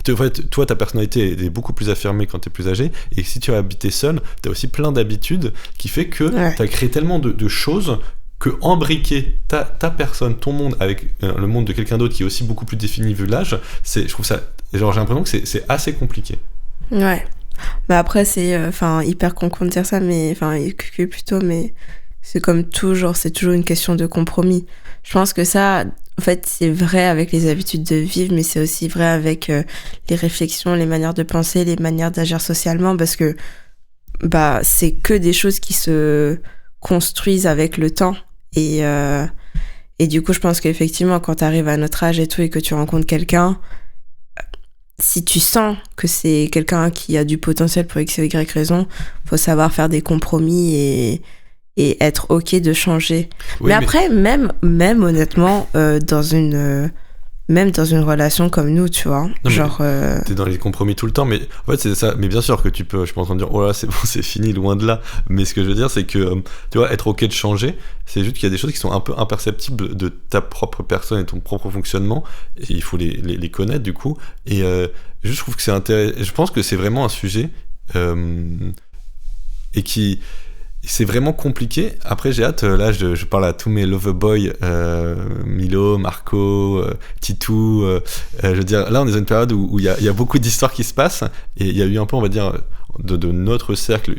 En fait, toi, ta personnalité est beaucoup plus affirmée quand t'es plus âgé, et si tu as habité seul, t'as aussi plein d'habitudes qui fait que t'as créé tellement de choses que embriquer ta personne, ton monde avec le monde de quelqu'un d'autre qui est aussi beaucoup plus défini vu l'âge, je trouve ça, genre j'ai l'impression que c'est assez compliqué. Ouais. Bah après c'est hyper con de dire ça, mais plutôt, mais c'est comme toujours, c'est toujours une question de compromis. Je pense que ça, en fait, c'est vrai avec les habitudes de vivre, mais c'est aussi vrai avec les réflexions, les manières de penser, les manières d'agir socialement, parce que bah c'est que des choses qui se construisent avec le temps. Et du coup, je pense qu'effectivement, quand tu arrives à notre âge et tout, et que tu rencontres quelqu'un, si tu sens que c'est quelqu'un qui a du potentiel pour X ou Y raison, faut savoir faire des compromis et être ok de changer. Oui, mais après, même honnêtement, dans une relation comme nous, tu vois, non, genre... T'es dans les compromis tout le temps, mais en fait c'est ça. Mais bien sûr que tu peux, je suis pas en train de dire oh là c'est bon, c'est fini, loin de là. Mais ce que je veux dire, c'est que tu vois, être ok de changer, c'est juste qu'il y a des choses qui sont un peu imperceptibles de ta propre personne et ton propre fonctionnement, et il faut les connaître du coup. Et je trouve que c'est intéressant. Je pense que c'est vraiment un sujet et qui... C'est vraiment compliqué. Après, j'ai hâte. Là, je parle à tous mes loverboys, Milo, Marco, Titou. Je veux dire, là, on est dans une période où il y a beaucoup d'histoires qui se passent. Et il y a eu un peu, on va dire, de notre cercle,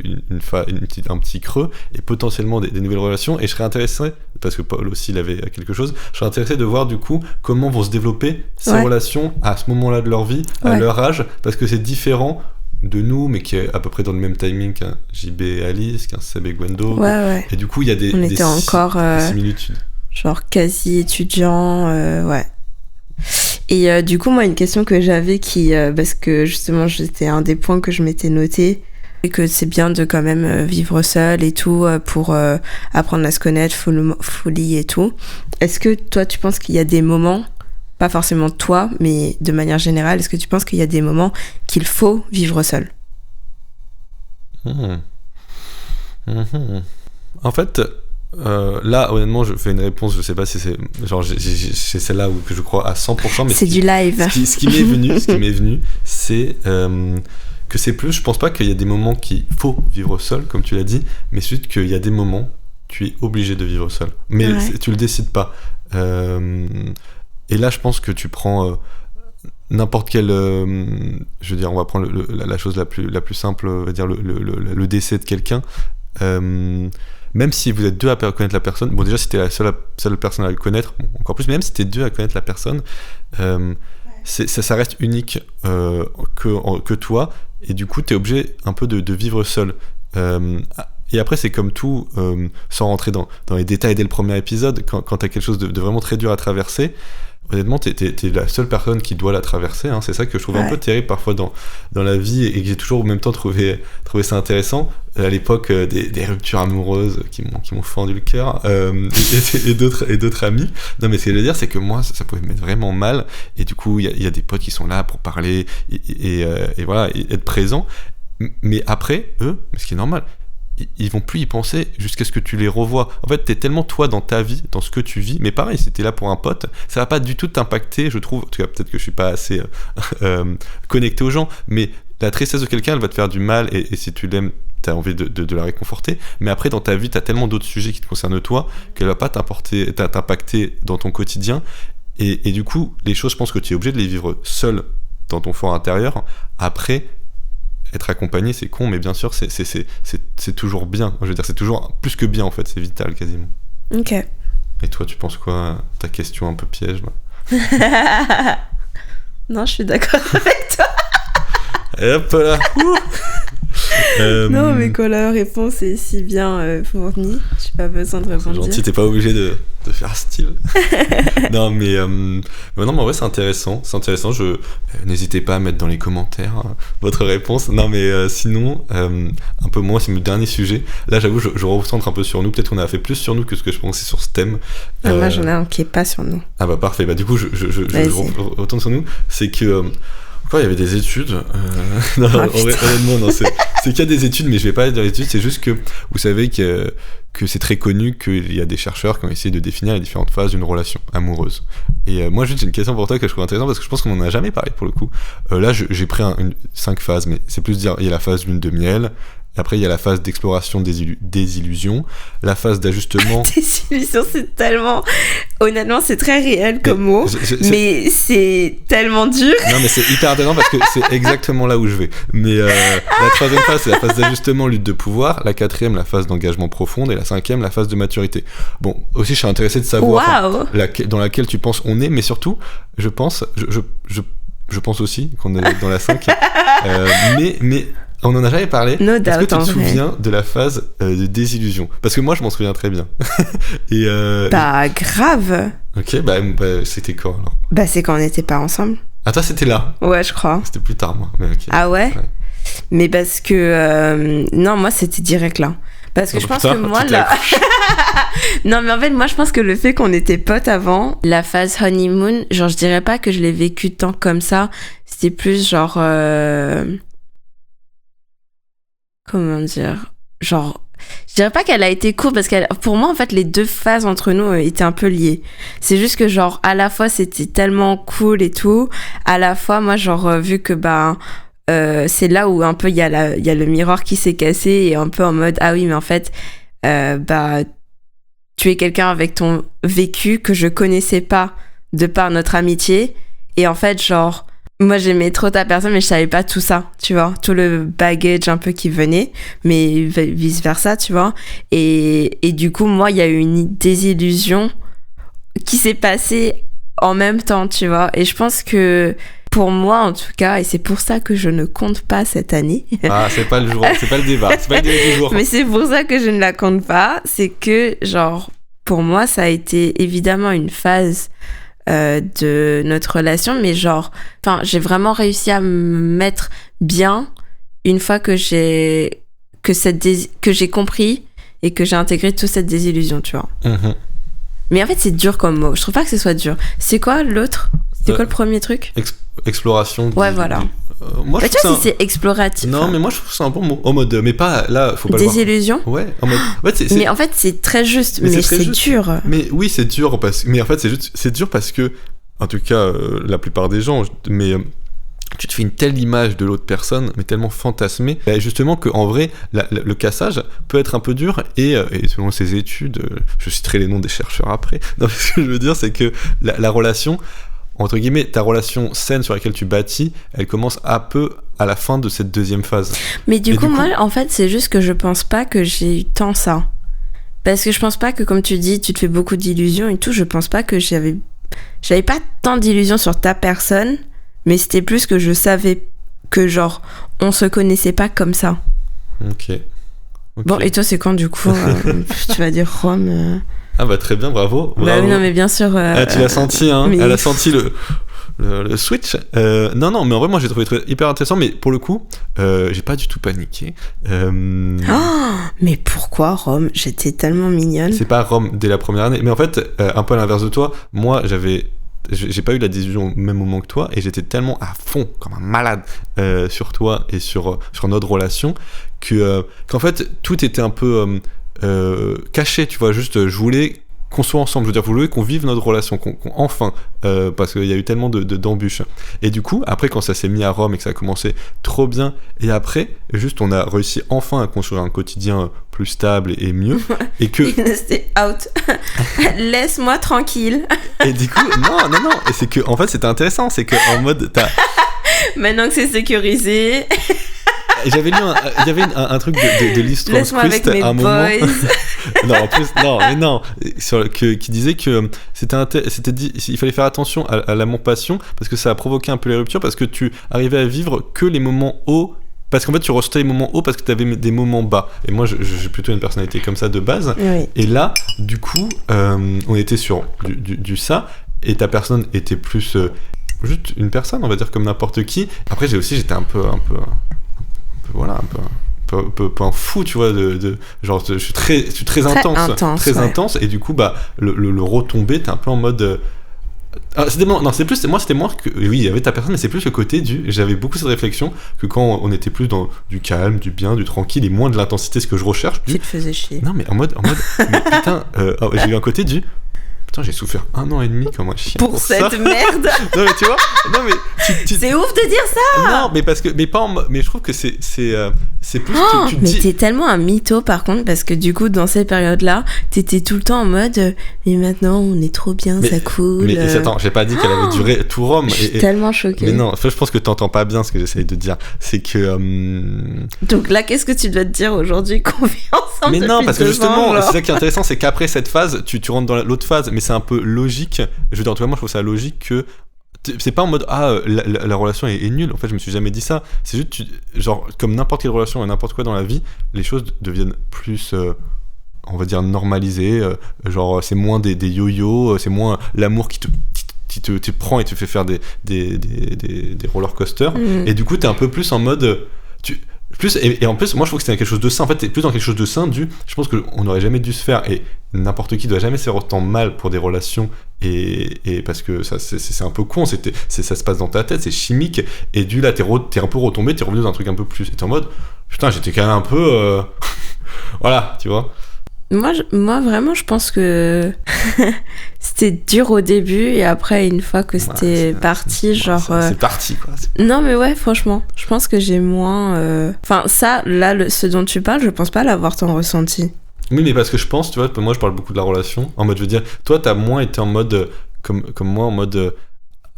un petit creux. Et potentiellement des nouvelles relations. Et je serais intéressé, parce que Paul aussi, il avait quelque chose. Je serais intéressé de voir, du coup, comment vont se développer ces relations à ce moment-là de leur vie, à leur âge. Parce que c'est différent de nous, mais qui est à peu près dans le même timing qu'un JB et Alice, qu'un Seb et Gwendo. Ouais. Et du coup, il y a des encore similitudes. Genre quasi étudiant, ouais. Et du coup, moi, une question que j'avais parce que justement, c'était un des points que je m'étais noté, et que c'est bien de quand même vivre seul et tout, pour apprendre à se connaître, folie et tout. Est-ce que toi, tu penses qu'il y a des moments, pas forcément toi, mais de manière générale, est-ce que tu penses qu'il y a des moments qu'il faut vivre seul? En fait, là, honnêtement, je fais une réponse, je sais pas si c'est... Genre, c'est celle-là que je crois à 100%, mais... C'est du live. Ce qui m'est venu, c'est que c'est plus... Je pense pas qu'il y a des moments qu'il faut vivre seul, comme tu l'as dit, mais c'est juste qu'il y a des moments, tu es obligé de vivre seul. Mais tu le décides pas. Et là, je pense que tu prends n'importe quel... je veux dire, on va prendre la chose la plus simple, on va dire le décès de quelqu'un. Même si vous êtes deux à connaître la personne, bon déjà si t'es la seule personne à le connaître, bon, encore plus, mais même si t'es deux à connaître la personne, ça reste unique que toi, et du coup t'es obligé un peu de vivre seul. Et après c'est comme tout, sans rentrer dans les détails dès le premier épisode, quand t'as quelque chose de vraiment très dur à traverser, honnêtement t'es la seule personne qui doit la traverser, hein. C'est ça que je trouve un peu terrible parfois dans la vie, et que j'ai toujours en même temps trouvé ça intéressant. À l'époque, des ruptures amoureuses qui m'ont fendu le cœur, et d'autres amis. Non, mais ce que je veux dire, c'est que moi ça pouvait me mettre vraiment mal, et du coup il y a des potes qui sont là pour parler et voilà, et être présents. Mais après eux, ce qui est normal, ils vont plus y penser jusqu'à ce que tu les revois. En fait, t'es tellement toi dans ta vie, dans ce que tu vis, mais pareil, si t'es là pour un pote, ça va pas du tout t'impacter, je trouve. En tout cas, peut-être que je suis pas assez connecté aux gens, mais la tristesse de quelqu'un, elle va te faire du mal, et si tu l'aimes, t'as envie de la réconforter. Mais après, dans ta vie, t'as tellement d'autres sujets qui te concernent toi, qu'elle va pas t'impacter dans ton quotidien, et du coup, les choses, je pense que tu es obligé de les vivre seul dans ton fort intérieur. Après, être accompagné, c'est con, mais bien sûr, c'est toujours bien. Je veux dire, c'est toujours plus que bien, en fait. C'est vital, quasiment. Ok. Et toi, tu penses quoi? Ta question un peu piège, là. Non, je suis d'accord avec toi. Et hop là. Non, mais quand la réponse est si bien fournie, j'ai pas besoin de C'est répondre. gentil, t'es pas obligé de faire style. Non, mais en vrai, c'est intéressant. N'hésitez pas à mettre dans les commentaires votre réponse. Non, mais sinon, un peu moins, c'est mon dernier sujet. Là, j'avoue, je recentre un peu sur nous. Peut-être qu'on a fait plus sur nous que ce que je pensais sur ce thème. Moi, j'en ai un qui est pas sur nous. Ah bah parfait. Bah du coup, je retourne sur nous. C'est que il y avait des études. Non, honnêtement, non, c'est qu'il y a des études, mais je vais pas aller dans les études. C'est juste que vous savez que c'est très connu qu'il y a des chercheurs qui ont essayé de définir les différentes phases d'une relation amoureuse. Et moi, juste, j'ai une question pour toi que je trouve intéressante, parce que je pense qu'on en a jamais parlé pour le coup. Là, j'ai pris 5 phases, mais c'est plus dire, il y a la phase lune de miel. Après, il y a la phase d'exploration des illusions, la phase d'ajustement. Désillusion, c'est tellement. Honnêtement, c'est très réel comme mot, mais c'est tellement dur. Non, mais c'est hyper intéressant parce que c'est exactement là où je vais. Mais la troisième phase, c'est la phase d'ajustement, lutte de pouvoir. La quatrième, la phase d'engagement profonde. Et la cinquième, la phase de maturité. Bon, aussi, je suis intéressé de savoir dans laquelle tu penses on est, mais surtout, je pense aussi qu'on est dans la 5. Mais on en a jamais parlé. No Est-ce que doubt, tu te souviens de la phase de désillusion? Parce que moi, je m'en souviens très bien. Et Bah, grave. Ok, bah c'était quand alors? Bah, c'est quand on n'était pas ensemble. Ah, toi, c'était là? Ouais, je crois. C'était plus tard, moi. Mais ok. Ah ouais? Mais parce que... non, moi, c'était direct là. Parce que je pense que moi, là... Non, mais en fait, moi, je pense que le fait qu'on était potes avant, la phase honeymoon, genre, je dirais pas que je l'ai vécu tant comme ça. C'était plus genre... Comment dire? Genre... Je dirais pas qu'elle a été courte, parce que pour moi, en fait, les deux phases entre nous étaient un peu liées. C'est juste que, genre, à la fois, c'était tellement cool et tout. À la fois, moi, genre, vu que, c'est là où un peu il y a le miroir qui s'est cassé, et un peu en mode ah oui, mais en fait tu es quelqu'un avec ton vécu que je connaissais pas de par notre amitié, et en fait genre moi j'aimais trop ta personne, mais je savais pas tout ça, tu vois, tout le baggage un peu qui venait, mais vice versa, tu vois, et du coup moi il y a eu une désillusion qui s'est passée en même temps, tu vois, et je pense que pour moi, en tout cas, et c'est pour ça que je ne compte pas cette année. Ah, c'est pas le jour, c'est pas le débat, c'est pas le débat du jour. Mais c'est pour ça que je ne la compte pas. C'est que, genre, pour moi, ça a été évidemment une phase de notre relation, mais genre, enfin, j'ai vraiment réussi à me mettre bien une fois que j'ai compris et que j'ai intégré toute cette désillusion, tu vois. Mm-hmm. Mais en fait, c'est dur comme mot. Je trouve pas que ce soit dur. C'est quoi l'autre? C'est quoi le premier truc? Exploration. Ouais, voilà. Moi, bah, tu vois, si c'est exploratif. Non, mais moi, je trouve que c'est un bon mot. En mode, mais pas là, faut pas le voir. Désillusion. Ouais, en mode. Ouais, mais en fait, c'est très juste. Mais c'est dur. Mais oui, c'est dur mais en fait, c'est dur parce que, en tout cas, la plupart des gens, mais tu te fais une telle image de l'autre personne, mais tellement fantasmée, justement qu'en vrai, le cassage peut être un peu dur, et selon ses études, je citerai les noms des chercheurs après. Non, ce que je veux dire, c'est que la relation, entre guillemets, ta relation saine sur laquelle tu bâtis, elle commence un peu à la fin de cette deuxième phase. Mais du coup, moi, en fait, c'est juste que je pense pas que j'ai eu tant ça. Parce que je pense pas que, comme tu dis, tu te fais beaucoup d'illusions et tout, je pense pas que j'avais pas tant d'illusions sur ta personne Mais c'était plus que je savais que, genre, on se connaissait pas comme ça. Ok. Bon, et toi, c'est quand, du coup, tu vas dire Rome Ah bah très bien, bravo. Bah oui, non, mais bien sûr. Ah, tu l'as senti, hein. mais- Elle a senti le switch. Non, mais en vrai, moi, j'ai trouvé hyper intéressant, mais pour le coup, j'ai pas du tout paniqué. Oh, mais pourquoi Rome? J'étais tellement mignonne. C'est pas Rome dès la première année, mais en fait, un peu à l'inverse de toi, moi, j'ai pas eu la décision au même moment que toi, et j'étais tellement à fond, comme un malade, sur toi et sur notre relation, qu'en fait, tout était un peu caché, tu vois, juste, je voulais qu'on soit ensemble, je veux dire, vous voulez qu'on vive notre relation, enfin, parce qu'il y a eu tellement d'embûches. Et du coup, après, quand ça s'est mis à Rome et que ça a commencé trop bien, et après, juste, on a réussi enfin à construire un quotidien plus stable et mieux, et que... C'était out. Laisse-moi tranquille. Et du coup, non, et c'est que, en fait, c'était intéressant, c'est que en mode, Maintenant que c'est sécurisé, j'avais lu il y avait un truc de Liz laisse-moi avec Transquist mes à un moment. boys. Non, en plus, qui disait que c'était dit, il fallait faire attention à l'amour-passion parce que ça a provoqué un peu les ruptures parce que tu arrivais à vivre que les moments hauts. Parce qu'en fait, tu ressentais les moments hauts parce que tu avais des moments bas. Et moi, j'ai plutôt une personnalité comme ça de base. Oui. Et là, du coup, on était sur du ça, et ta personne était plus juste une personne, on va dire, comme n'importe qui. Après, j'étais un peu un fou, tu vois, genre, je suis très intense, et du coup, bah, le retombé, t'es un peu en mode... c'était moins que oui, il y avait ta personne, mais c'est plus le côté j'avais beaucoup cette réflexion que quand on était plus dans du calme, du bien, du tranquille et moins de l'intensité, ce que je recherche. Tu te faisais chier. Non, mais en mode mais putain, j'ai eu un côté putain, j'ai souffert 1 an et demi comme un chien Pour cette ça. merde. Non, mais tu vois, C'est ouf de dire ça. non, mais parce que mais je trouve que c'est plus tu te Mais dis t'es tellement un mytho par contre, parce que du coup dans cette période-là t'étais tout le temps en mode mais maintenant on est trop bien, ça coule. mais attends, j'ai pas dit qu'elle avait duré tout Rome. Je suis tellement choquée. Mais non, je pense que t'entends pas bien ce que j'essaye de dire. C'est que Donc là qu'est-ce que tu dois te dire aujourd'hui qu'on vit ensemble? mais non, depuis parce que 2 justement, ans, genre. c'est ça qui est intéressant, c'est qu'après cette phase, tu rentres dans l'autre phase, mais c'est un peu logique. Je veux dire, en tout cas, moi, je trouve ça logique que c'est pas en mode la relation est nulle. En fait, je me suis jamais dit ça. C'est juste genre comme n'importe quelle relation et n'importe quoi dans la vie, les choses deviennent plus on va dire normalisées. Genre c'est moins des yo-yo, c'est moins l'amour qui te prend et te fait faire des roller coasters. Et du coup, t'es un peu plus en mode et en plus, moi je trouve que c'est quelque chose de sain. En fait, t'es plus dans quelque chose de sain je pense qu'on n'aurait jamais dû se faire, et n'importe qui doit jamais se faire autant mal pour des relations, et parce que ça, c'est un peu con, ça se passe dans ta tête, c'est chimique, et là, t'es un peu retombé, t'es revenu dans un truc un peu plus, et t'es en mode, putain, j'étais quand même un peu... voilà, tu vois. Moi, vraiment, je pense que c'était dur au début et après, une fois que c'était parti, genre... C'est parti, quoi. Non, mais ouais, franchement, je pense que j'ai moins... Enfin, ça, là, ce dont tu parles, je pense pas l'avoir tant ressenti. Oui, mais parce que je pense, tu vois, moi, je parle beaucoup de la relation. En mode, je veux dire, toi, t'as moins été en mode... comme moi, en mode...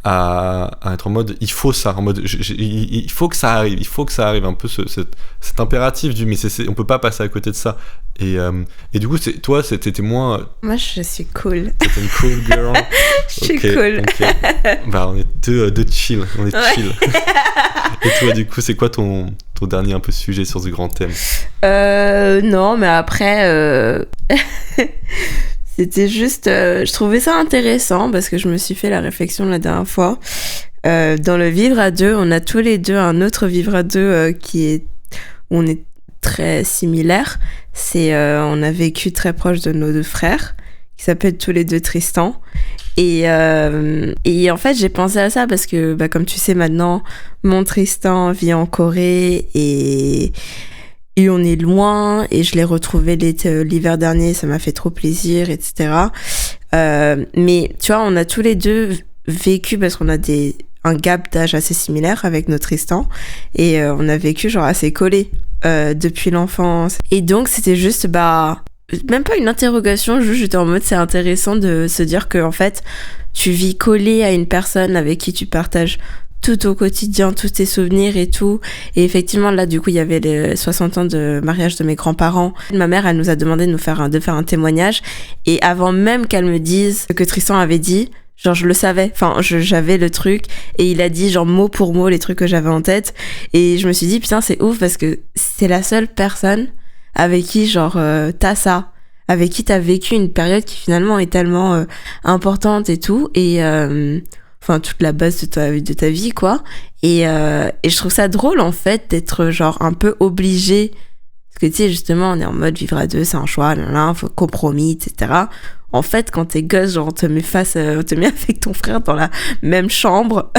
à être en mode il faut ça, en mode il faut que ça arrive un peu cet impératif mais on peut pas passer à côté de ça, et du coup toi c'était moins... Moi je suis cool. C'était une cool girl. Je suis cool. Bah on est deux chill, chill. Et toi du coup c'est quoi ton dernier un peu sujet sur ce grand thème? Non, mais après c'était juste, je trouvais ça intéressant parce que je me suis fait la réflexion la dernière fois. Dans le vivre à deux, on a tous les deux un autre vivre à deux où on est très similaires. On a vécu très proche de nos 2 frères qui s'appellent tous les 2 Tristan. Et en fait, j'ai pensé à ça parce que, comme tu sais maintenant, mon Tristan vit en Corée et on est loin, et je l'ai retrouvé l'hiver dernier, ça m'a fait trop plaisir, etc. Mais tu vois, on a tous les 2 vécu, parce qu'on a un gap d'âge assez similaire avec notre Tristan, et on a vécu genre assez collés depuis l'enfance. Et donc c'était juste, même pas une interrogation, juste j'étais en mode c'est intéressant de se dire que en fait tu vis collé à une personne avec qui tu partages tout au quotidien, tous tes souvenirs et tout. Et effectivement, là, du coup, il y avait les 60 ans de mariage de mes grands-parents. Ma mère, elle nous a demandé de faire un témoignage. Et avant même qu'elle me dise ce que Tristan avait dit, Genre, je le savais. Enfin, j'avais le truc. Et il a dit, genre, mot pour mot, les trucs que j'avais en tête. Et je me suis dit, putain, c'est ouf parce que c'est la seule personne avec qui, genre, t'as ça. Avec qui t'as vécu une période qui, finalement, est tellement importante et tout. Et, enfin, toute la base de ta vie, quoi. Et je trouve ça drôle, en fait, d'être, genre, un peu obligé. Parce que, tu sais, justement, on est en mode vivre à deux, c'est un choix, faut compromis, etc. En fait, quand t'es gosse, genre, on te met avec ton frère dans la même chambre,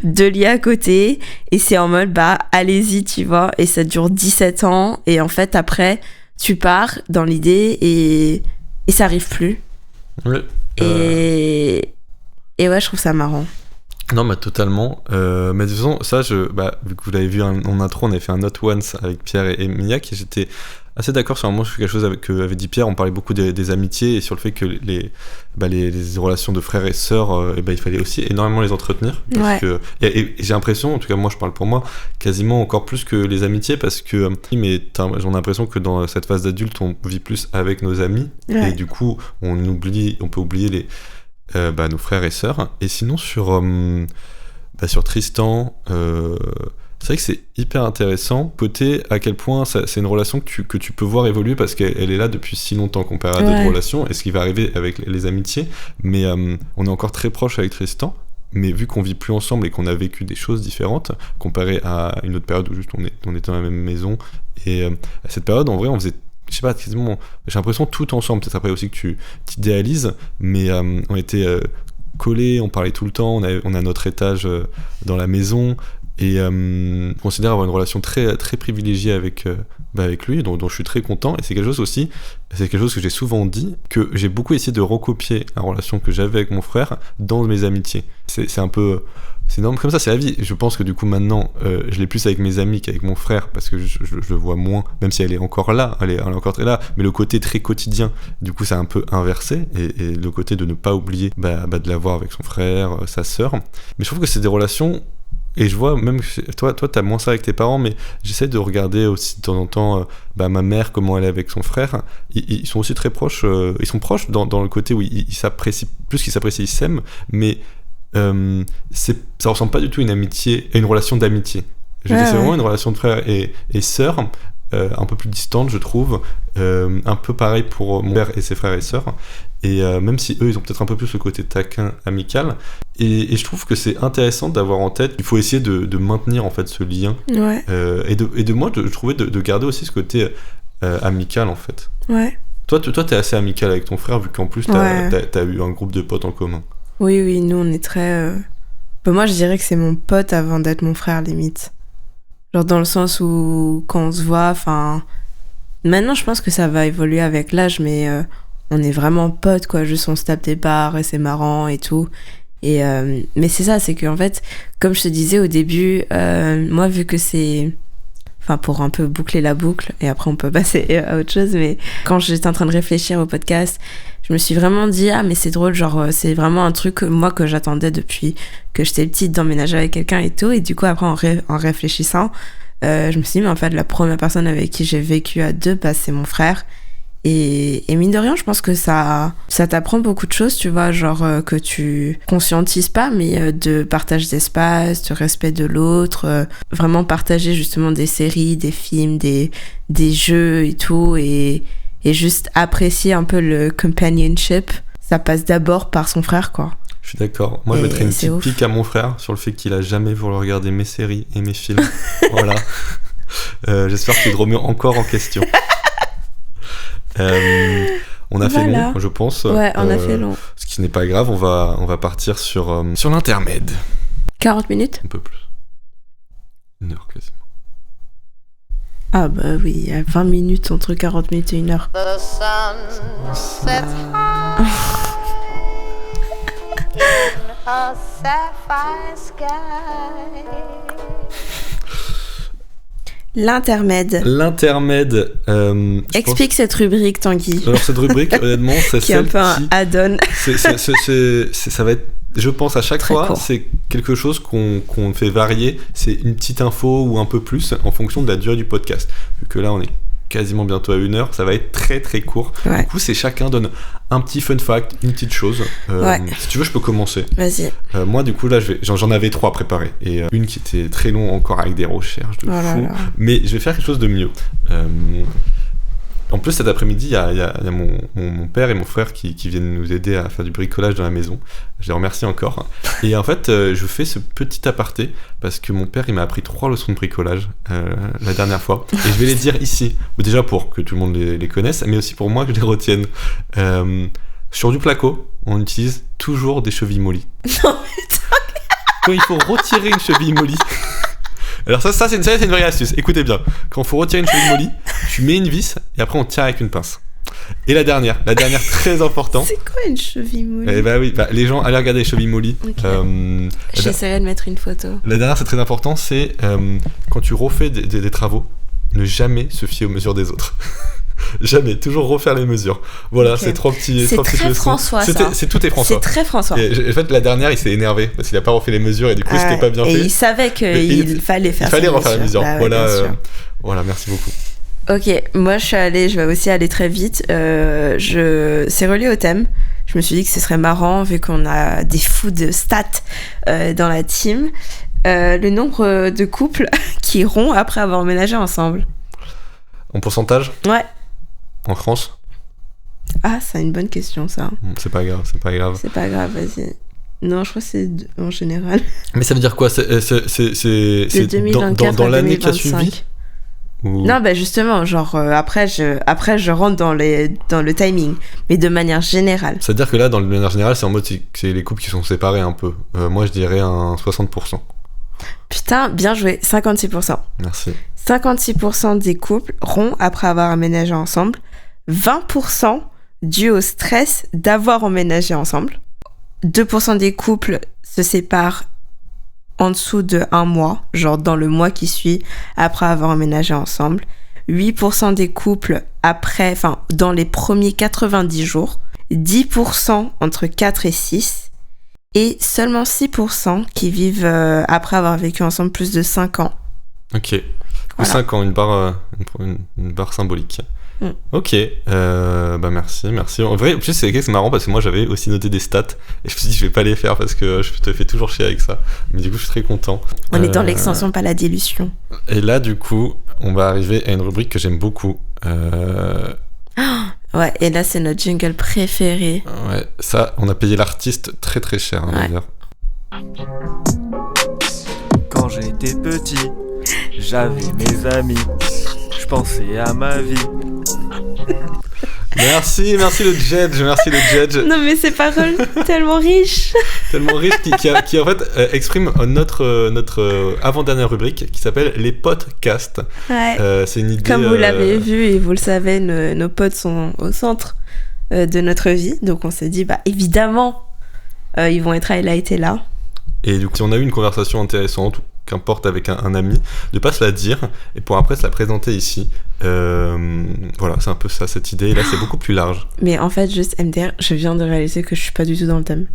deux lits à côté, et c'est en mode, bah, allez-y, tu vois, et ça dure 17 ans, et en fait, après, tu pars dans l'idée, et ça arrive plus. Ouais. Et ouais, je trouve ça marrant. Non, bah totalement. Mais de toute façon, ça, vu que vous l'avez vu en intro, on avait fait un Not Once avec Pierre et Miak, et j'étais assez d'accord sur un moment sur quelque chose que avait dit Pierre. On parlait beaucoup des amitiés et sur le fait que les relations de frères et sœurs, il fallait aussi énormément les entretenir. Parce que, et j'ai l'impression, en tout cas moi je parle pour moi, quasiment encore plus que les amitiés, parce que j'en ai l'impression que dans cette phase d'adulte, on vit plus avec nos amis, et du coup on peut oublier nos frères et sœurs. Et sinon sur Tristan, c'est vrai que c'est hyper intéressant, peut-être à quel point c'est une relation que tu peux voir évoluer, parce qu'elle est là depuis si longtemps comparé à d'autres relations, et ce qui va arriver avec les amitiés. Mais on est encore très proche avec Tristan, mais vu qu'on vit plus ensemble et qu'on a vécu des choses différentes comparé à une autre période où juste on était dans la même maison, et à cette période en vrai on faisait, je sais pas, quasiment, j'ai l'impression tout ensemble. Peut-être après aussi que tu t'idéalises, mais on était collés, on parlait tout le temps, on a notre étage dans la maison, et on considère avoir une relation très, très privilégiée avec lui, dont je suis très content. Et c'est quelque chose que j'ai souvent dit, que j'ai beaucoup essayé de recopier la relation que j'avais avec mon frère dans mes amitiés. C'est un peu... C'est énorme, comme ça c'est la vie. Je pense que du coup maintenant je l'ai plus avec mes amis qu'avec mon frère, parce que je le vois moins, même si elle est encore là, elle est encore très là, mais le côté très quotidien, du coup c'est un peu inversé, et le côté de ne pas oublier de l'avoir avec son frère, sa sœur. Mais je trouve que c'est des relations, et je vois même que toi t'as moins ça avec tes parents, mais j'essaie de regarder aussi de temps en temps ma mère, comment elle est avec son frère. Ils sont aussi très proches, ils sont proches dans le côté où ils s'apprécient, plus qu'ils s'apprécient, ils s'aiment, mais ça ressemble pas du tout à une relation d'amitié. C'est vraiment une relation de frère et sœur, un peu plus distante, je trouve, un peu pareil pour mon père et ses frères et sœurs, et même si eux ils ont peut-être un peu plus le côté taquin, amical, et je trouve que c'est intéressant d'avoir en tête, il faut essayer de maintenir en fait ce lien, et de moi de trouver de garder aussi ce côté amical en fait. Toi t'es assez amical avec ton frère, vu qu'en plus t'as eu un groupe de potes en commun. Oui, nous on est très... moi je dirais que c'est mon pote avant d'être mon frère, limite. Genre dans le sens où quand on se voit, enfin... Maintenant je pense que ça va évoluer avec l'âge, mais on est vraiment potes, quoi. Juste on se tape des barres et c'est marrant et tout. Et, mais c'est ça, c'est qu'en fait, comme je te disais au début, moi vu que c'est... Enfin, pour un peu boucler la boucle, et après on peut passer à autre chose, mais quand j'étais en train de réfléchir au podcast, je me suis vraiment dit, mais c'est drôle, genre c'est vraiment un truc moi que j'attendais depuis que j'étais petite, d'emménager avec quelqu'un et tout, et du coup après en réfléchissant, je me suis dit, mais en fait la première personne avec qui j'ai vécu à deux, c'est mon frère, et mine de rien, je pense que ça t'apprend beaucoup de choses, tu vois, genre que tu conscientises pas, mais de partage d'espace, de respect de l'autre, vraiment partager justement des séries, des films, des jeux et tout, et juste apprécier un peu le companionship. Ça passe d'abord par son frère, quoi. Je suis d'accord. Moi, je mettrais une petite pique à mon frère sur le fait qu'il a jamais voulu regarder mes séries et mes films. Voilà. J'espère qu'il te remet encore en question. On a fait long, je pense. Ouais, on a fait long. Ce qui n'est pas grave, on va partir sur l'intermède. 40 minutes ? Un peu plus. 1 heure quasiment. Ah bah oui, il y a 20 minutes entre 40 minutes et 1 heure. The sun sets high in a sapphire sky. L'intermède. Explique cette rubrique, Tanguy. Alors cette rubrique, honnêtement, c'est qui est un peu un add-on. Ça va être, je pense, à chaque fois, court. C'est quelque chose qu'on fait varier. C'est une petite info ou un peu plus en fonction de la durée du podcast. Vu que là, on est quasiment bientôt à 1h, ça va être très très court. Ouais. Du coup, c'est chacun donne un petit fun fact, une petite chose. Ouais. Si tu veux, je peux commencer. Vas-y. Moi, du coup, là, j'en avais 3 préparées. Et une qui était très longue encore avec des recherches de Oh là fou. là. Mais je vais faire quelque chose de mieux. En plus, cet après-midi, il y a mon père et mon frère qui viennent nous aider à faire du bricolage dans la maison. Je les remercie encore. Et en fait, je fais ce petit aparté parce que mon père, il m'a appris 3 leçons de bricolage la dernière fois. Et je vais les dire ici. Déjà pour que tout le monde les connaisse, mais aussi pour moi que je les retienne. Sur du placo, on utilise toujours des chevilles mollies. Non, Quand il faut retirer une cheville mollie... Alors ça c'est une vraie astuce. Écoutez bien, quand il faut retirer une cheville mollie, tu mets une vis et après on tire avec une pince. Et la dernière très important. c'est quoi une cheville molle? Eh bah oui, les gens allez regarder les chevilles mollies. Ok. J'essaierai de mettre une photo. La dernière c'est très important, c'est quand tu refais des travaux, ne jamais se fier aux mesures des autres. Jamais, toujours refaire les mesures. Voilà, Ok. c'est 3 petits. C'est 3 petites très leçons. François, ça. C'est tout est François. C'est très François. Et en fait, la dernière, il s'est énervé parce qu'il a pas refait les mesures et du coup, Ah c'était ouais. pas bien et fait. il savait qu'il fallait faire Il fallait ses refaire les mesures. Bah ouais, Voilà, bien sûr. voilà, merci beaucoup. Ok, moi je vais aussi aller très vite. C'est relié au thème. Je me suis dit que ce serait marrant vu qu'on a des fous de stats dans la team. Le nombre de couples qui rompent après avoir emménagé ensemble. En pourcentage, Ouais. en France, Ah, c'est une bonne question ça. c'est pas grave, c'est pas grave. C'est pas grave, vas-y. Non, je crois que c'est en général. Mais ça veut dire quoi? C'est De 2024 dans à l'année qui a 2025. suivi ou... Non, bah justement, genre après je rentre dans le timing, mais de manière générale. C'est-à-dire que là, dans le manière générale, c'est en mode c'est les couples qui sont séparés un peu. Moi, je dirais un 60%. Putain, bien joué, 56%. Merci. 56% des couples rompent après avoir emménagé ensemble. 20% dû au stress d'avoir emménagé ensemble. 2% des couples se séparent en dessous de 1 mois, genre dans le mois qui suit après avoir emménagé ensemble. 8% des couples dans les premiers 90 jours. 10% entre 4 et 6. Et seulement 6% qui vivent après avoir vécu ensemble plus de 5 ans. Ok. Voilà. 5 ans, une barre symbolique. Mm. Ok, bah merci. En vrai, en plus, c'est marrant parce que moi j'avais aussi noté des stats et je me suis dit je vais pas les faire parce que je te fais toujours chier avec ça. Mais du coup, je suis très content. On est dans l'extension, pas la dilution. Et là, du coup, on va arriver à une rubrique que j'aime beaucoup. Ouais, et là, c'est notre jingle préféré. Ouais, ça, on a payé l'artiste très très cher, hein, Ouais. d'ailleurs. Quand j'étais petit, j'avais mes amis. Je pensais à ma vie. Merci le Jedge. Non, mais ces paroles tellement riches. Tellement riche qui en fait exprime notre avant-dernière rubrique qui s'appelle les podcasts. Ouais. C'est une idée. Comme vous l'avez vu et vous le savez, nos potes sont au centre de notre vie. Donc on s'est dit, bah évidemment, ils vont être highlightés là. Et du coup, si on a eu une conversation intéressante, ou qu'importe avec un ami, de pas se la dire et pour après se la présenter ici. Voilà, c'est un peu ça, cette idée. Et là, c'est beaucoup plus large. Mais en fait, juste MDR, je viens de réaliser que je suis pas du tout dans le thème.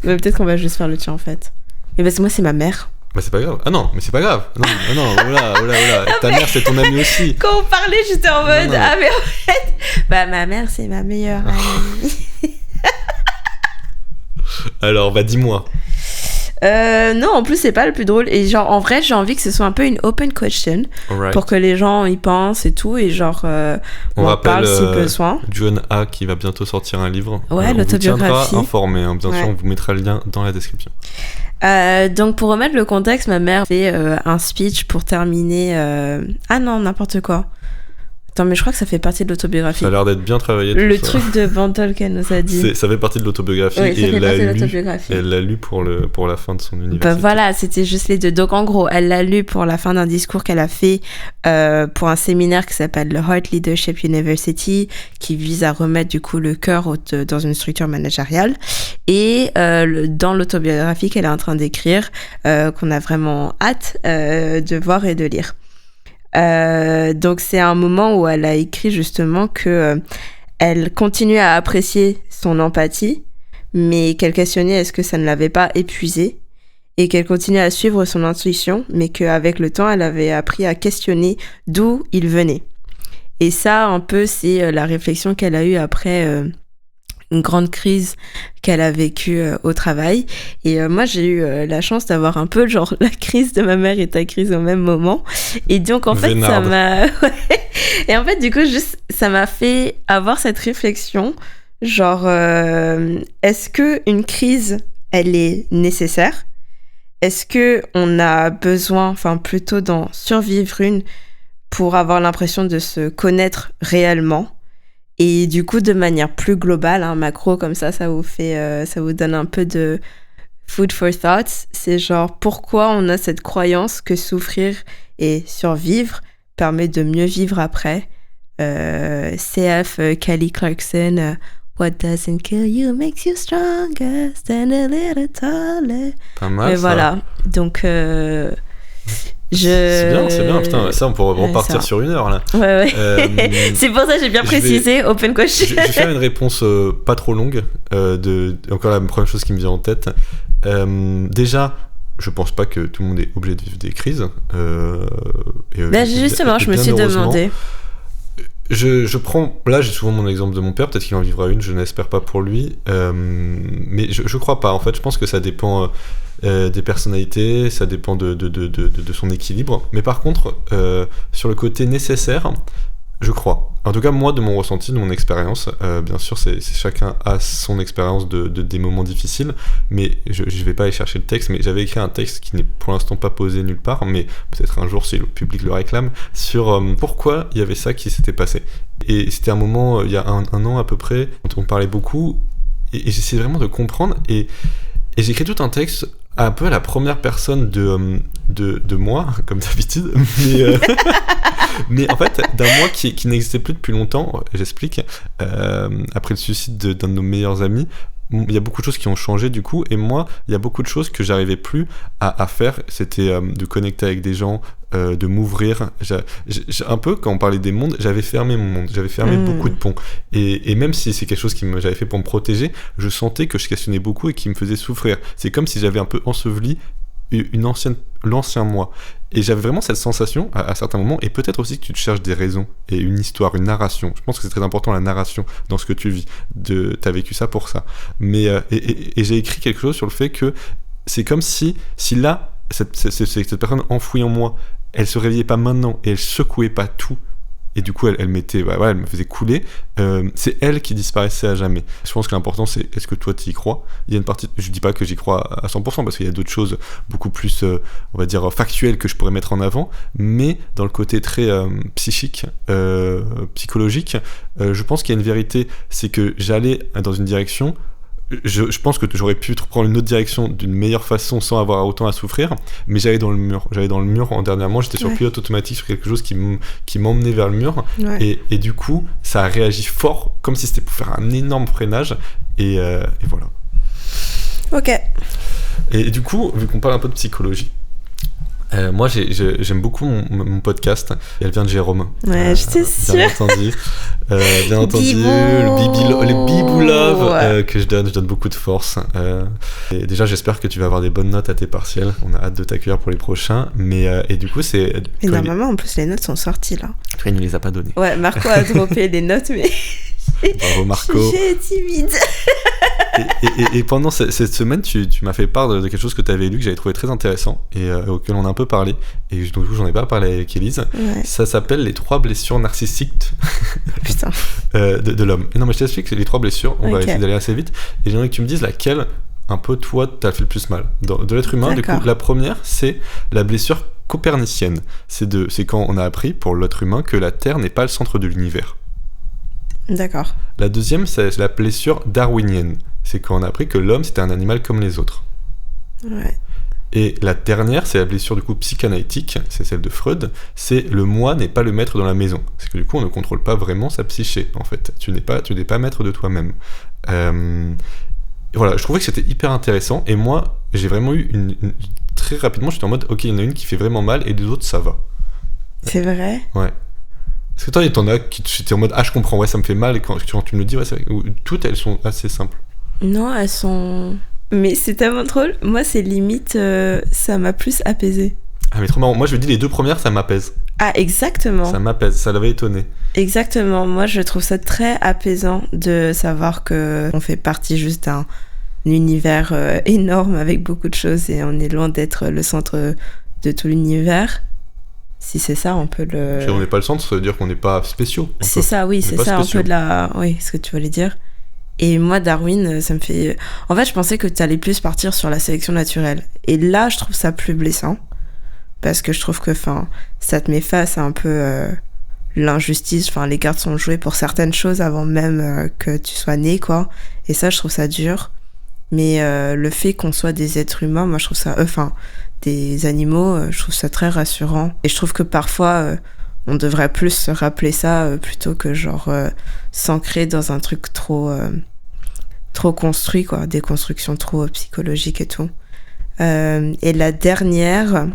Mais peut-être qu'on va juste faire le tien en fait. Mais parce que moi, c'est ma mère. Bah, c'est pas grave. Ah non, mais c'est pas grave. Non, voilà. Ta mère, c'est ton amie aussi. Quand on parlait, j'étais en mode, Non. ah mais en fait, bah ma mère, c'est ma meilleure amie. Alors, bah, dis-moi. Non, en plus, c'est pas le plus drôle. Et genre, en vrai, j'ai envie que ce soit un peu une open question Alright. pour que les gens y pensent et tout. Et genre, On on en rappelle parle si besoin. John A qui va bientôt sortir un livre. Ouais, On vous l'autobiographie. tiendra informé, hein. Bien sûr, Ouais. on vous mettra le lien dans la description. Donc, pour remettre le contexte, ma mère fait un speech pour terminer. Ah non, n'importe quoi. Attends, mais je crois que ça fait partie de l'autobiographie. Ça a l'air d'être bien travaillé. Tout Le ça. truc de Bandol qu'elle nous a dit. Ça fait partie de l'autobiographie Oui, ça et fait elle partie de l'a lu. l'autobiographie. Elle l'a lu pour la fin de son université. Bah voilà, c'était juste les deux. Donc en gros, elle l'a lu pour la fin d'un discours qu'elle a fait pour un séminaire qui s'appelle le Heart Leadership University, qui vise à remettre du coup le cœur dans une structure managériale. Et dans l'autobiographie qu'elle est en train d'écrire, qu'on a vraiment hâte de voir et de lire. Donc c'est un moment où elle a écrit justement que elle continue à apprécier son empathie, mais qu'elle questionnait est-ce que ça ne l'avait pas épuisée, et qu'elle continuait à suivre son intuition, mais qu'avec le temps, elle avait appris à questionner d'où il venait. Et ça, un peu, c'est la réflexion qu'elle a eue après une grande crise qu'elle a vécue au travail. Et moi, j'ai eu la chance d'avoir un peu, genre, la crise de ma mère et ta crise au même moment. Et donc, en fait, ça Vénarde. m'a... Ouais. Et en fait, du coup, juste, ça m'a fait avoir cette réflexion, genre, est-ce qu'une crise, elle est nécessaire ? Est-ce qu'on a besoin, enfin, plutôt d'en survivre une pour avoir l'impression de se connaître réellement ? Et du coup, de manière plus globale, macro, comme ça vous fait, ça vous donne un peu de food for thoughts. C'est genre, pourquoi on a cette croyance que souffrir et survivre permet de mieux vivre après. CF, Kelly Clarkson, What doesn't kill you makes you stronger, stand a little taller. Pas mal. Et ça. voilà, donc C'est bien, putain, ça on pourrait Ouais, repartir ça. sur 1 heure là. Ouais. Euh, C'est pour ça que j'ai bien je vais- précisé, open je question. vais faire une réponse pas trop longue. Encore la première chose qui me vient en tête. Déjà, je pense pas que tout le monde est obligé de vivre des crises. Bah, justement, je me bien suis heureusement. demandé. Je prends, là j'ai souvent mon exemple de mon père, peut-être qu'il en vivra une, je n'espère pas pour lui, mais je crois pas, en fait je pense que ça dépend des personnalités, ça dépend de son équilibre, mais par contre, sur le côté nécessaire, je crois. En tout cas, moi, de mon ressenti, de mon expérience, bien sûr, c'est chacun a son expérience des moments difficiles, mais je vais pas aller chercher le texte, mais j'avais écrit un texte qui n'est pour l'instant pas posé nulle part, mais peut-être un jour, si le public le réclame, sur pourquoi il y avait ça qui s'était passé. Et c'était un moment, il y a un an à peu près, dont on parlait beaucoup, et j'essayais vraiment de comprendre, et j'ai écrit tout un texte un peu à la première personne de moi, comme d'habitude, mais en fait, d'un moi qui n'existait plus depuis longtemps, j'explique, après le suicide d'un de nos meilleurs amis, il y a beaucoup de choses qui ont changé du coup, et moi, il y a beaucoup de choses que j'arrivais plus à faire, c'était de connecter avec des gens, de m'ouvrir, un peu, quand on parlait des mondes, j'avais fermé mon monde, j'avais fermé beaucoup de ponts, et même si c'est quelque chose j'avais fait pour me protéger, je sentais que je questionnais beaucoup et qui me faisait souffrir, c'est comme si j'avais un peu enseveli l'ancien moi, et j'avais vraiment cette sensation à certains moments, et peut-être aussi que tu te cherches des raisons et une histoire, une narration. Je pense que c'est très important la narration dans ce que tu vis, t'as vécu ça pour ça, mais et j'ai écrit quelque chose sur le fait que c'est comme si là cette personne enfouie en moi, elle se réveillait pas maintenant et elle secouait pas tout, et du coup elle mettait, elle me faisait couler, c'est elle qui disparaissait à jamais. Je pense que l'important c'est, est-ce que toi tu y crois ? Il y a une partie, je dis pas que j'y crois à 100% parce qu'il y a d'autres choses beaucoup plus on va dire factuelles que je pourrais mettre en avant, mais dans le côté très psychique, psychologique, je pense qu'il y a une vérité, c'est que j'allais dans une direction. Je pense que j'aurais pu prendre une autre direction d'une meilleure façon sans avoir autant à souffrir, mais j'allais dans le mur dernièrement, j'étais sur pilote automatique sur quelque chose qui m'emmenait vers le mur, et du coup ça a réagi fort comme si c'était pour faire un énorme freinage, et voilà. Ok. Et du coup, vu qu'on parle un peu de psychologie, moi j'aime beaucoup mon podcast, elle vient de Jérôme. Ouais, j'étais sûre. Bien entendu, Bibou. le Bibou Love, Ouais. que je donne beaucoup de force. Et déjà, j'espère que tu vas avoir des bonnes notes à tes partiels. On a hâte de t'accueillir pour les prochains. Et du coup, Et normalement, en plus, les notes sont sorties là. toi, il ne les a pas données. Ouais, Marco a droppé les notes, mais Bravo Marco. j'ai timide. Et pendant cette semaine, tu m'as fait part de quelque chose que tu avais lu, que j'avais trouvé très intéressant, et auquel on a un peu parlé. Et donc, j'en ai pas parlé avec Élise. Ouais. Ça s'appelle les 3 blessures narcissiques Putain. de l'homme. Et non, mais je t'explique, c'est les 3 blessures. On va Ok. essayer d'aller assez vite. Et j'aimerais que tu me dises laquelle, un peu, toi, t'as fait le plus mal de l'être humain. Du coup, D'accord. la première, c'est la blessure copernicienne. C'est quand on a appris, pour l'être humain, que la Terre n'est pas le centre de l'univers. D'accord. La deuxième, c'est la blessure darwinienne. C'est quand on a appris que l'homme, c'était un animal comme les autres. Ouais. Et la dernière, c'est la blessure du coup psychanalytique, c'est celle de Freud, c'est le moi n'est pas le maître dans la maison. C'est que du coup, on ne contrôle pas vraiment sa psyché, en fait. Tu n'es pas maître de toi-même. Voilà, je trouvais que c'était hyper intéressant, et moi, j'ai vraiment eu très rapidement, j'étais en mode, ok, il y en a une qui fait vraiment mal, et les autres, ça va. C'est vrai. Ouais. Est-ce que toi, il y en a qui étaient en mode, je comprends, ouais, ça me fait mal, et quand tu me le dis, ouais, c'est vrai. Ou toutes, elles sont assez simples. Non, elles sont... Mais c'est tellement drôle. Moi, c'est limite, ça m'a plus apaisé. Ah mais trop marrant, moi je me dis les 2 premières ça m'apaise, Ah, exactement. Ça m'apaise, ça l'avait étonné. Exactement. Moi, je trouve ça très apaisant de savoir que on fait partie juste d'un univers énorme avec beaucoup de choses et on est loin d'être le centre de tout l'univers. Si c'est ça, on peut le... Si on n'est pas le centre, ça veut dire qu'on n'est pas spéciaux. C'est ça, oui, c'est ça, spéciaux. un peu de la... Oui, ce que tu voulais dire. Et moi, Darwin, ça me fait... En fait, je pensais que tu allais plus partir sur la sélection naturelle. Et là, je trouve ça plus blessant. Parce que je trouve que, ça te met face à un peu l'injustice. Les cartes sont jouées pour certaines choses avant même que tu sois né, quoi. Et ça, je trouve ça dur. Mais le fait qu'on soit des êtres humains, moi, je trouve ça... des animaux, je trouve ça très rassurant. Et je trouve que parfois... on devrait plus se rappeler ça plutôt que s'ancrer dans un truc trop construit, quoi, des constructions trop psychologiques et tout. Et la dernière...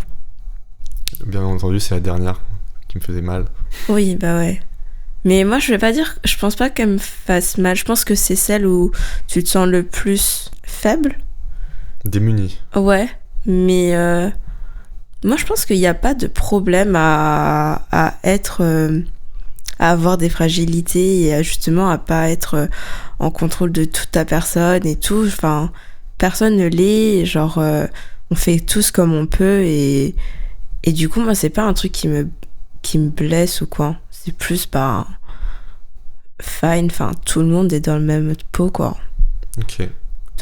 Bien entendu, c'est la dernière qui me faisait mal. Oui, bah ouais. Mais moi, je pense pas qu'elle me fasse mal. Je pense que c'est celle où tu te sens le plus faible. Démuni. Ouais, mais... moi, je pense qu'il n'y a pas de problème à avoir des fragilités et justement à pas être en contrôle de toute ta personne et tout. Personne ne l'est. On fait tous comme on peut et du coup, moi, c'est pas un truc qui me blesse ou quoi. C'est plus, fine. Tout le monde est dans le même pot, quoi. Ok.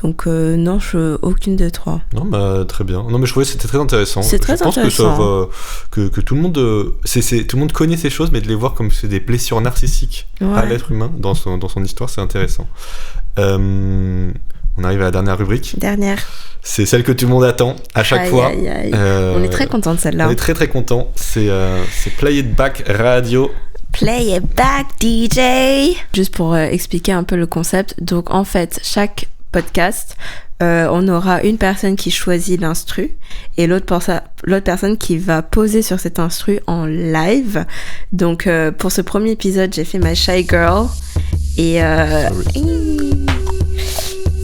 Donc non, aucune des trois. Non, très bien. Non, mais je trouvais que c'était très intéressant. C'est très intéressant. Je pense que tout le monde, tout le monde connaît ces choses, mais de les voir comme c'est des blessures narcissiques à l'être humain dans son histoire, c'est intéressant. On arrive à la dernière rubrique. Dernière. C'est celle que tout le monde attend à chaque fois. Aïe. On est très content de celle-là. On est très très content. C'est Play It Back Radio. Play it back, DJ. Juste pour expliquer un peu le concept. Donc en fait, chaque podcast, on aura une personne qui choisit l'instru et l'autre personne qui va poser sur cet instru en live. Donc pour ce premier épisode, j'ai fait ma Shy Girl et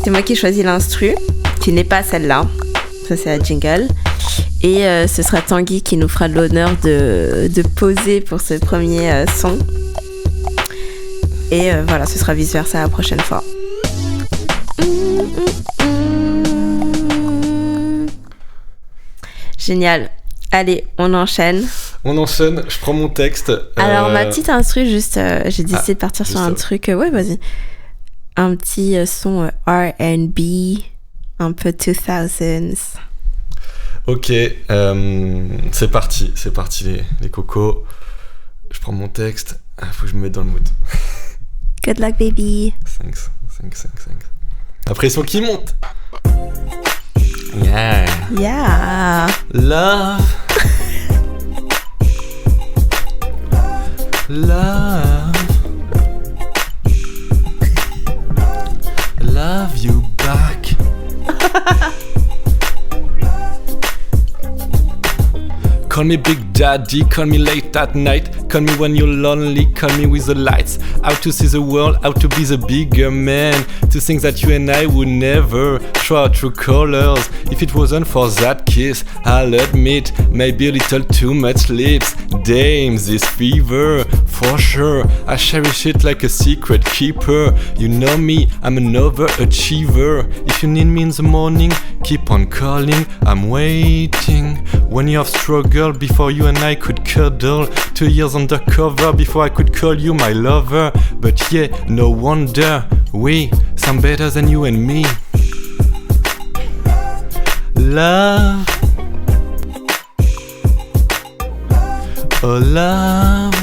c'est moi qui choisis l'instru, qui n'est pas celle-là. Ça, c'est la jingle. Et ce sera Tanguy qui nous fera l'honneur de poser pour ce premier son. Et voilà, ce sera vice-versa la prochaine fois. Génial. Allez, on enchaîne. Je prends mon texte. Alors, ma petite instru, juste, j'ai décidé de partir sur un truc. Ouais, vas-y. Un petit son R&B, un peu 2000s. Ok, c'est parti les cocos. Je prends mon texte. Faut que je me mette dans le mood. Good luck, baby. 5. La pression qui monte. Yeah. Love. Love you back. Call me Big Daddy, call me late at night, call me when you're lonely, call me with the lights. Out to see the world, out to be the bigger man, to think that you and I would never show our true colors. If it wasn't for that kiss, I'll admit, maybe a little too much lips. Damn, this fever, for sure, I cherish it like a secret keeper. You know me, I'm an overachiever. If you need me in the morning, keep on calling, I'm waiting. When you have struggled before you and I could cuddle, 2 years undercover before I could call you my lover. But yeah, no wonder, we sound better than you and me. Love, oh love,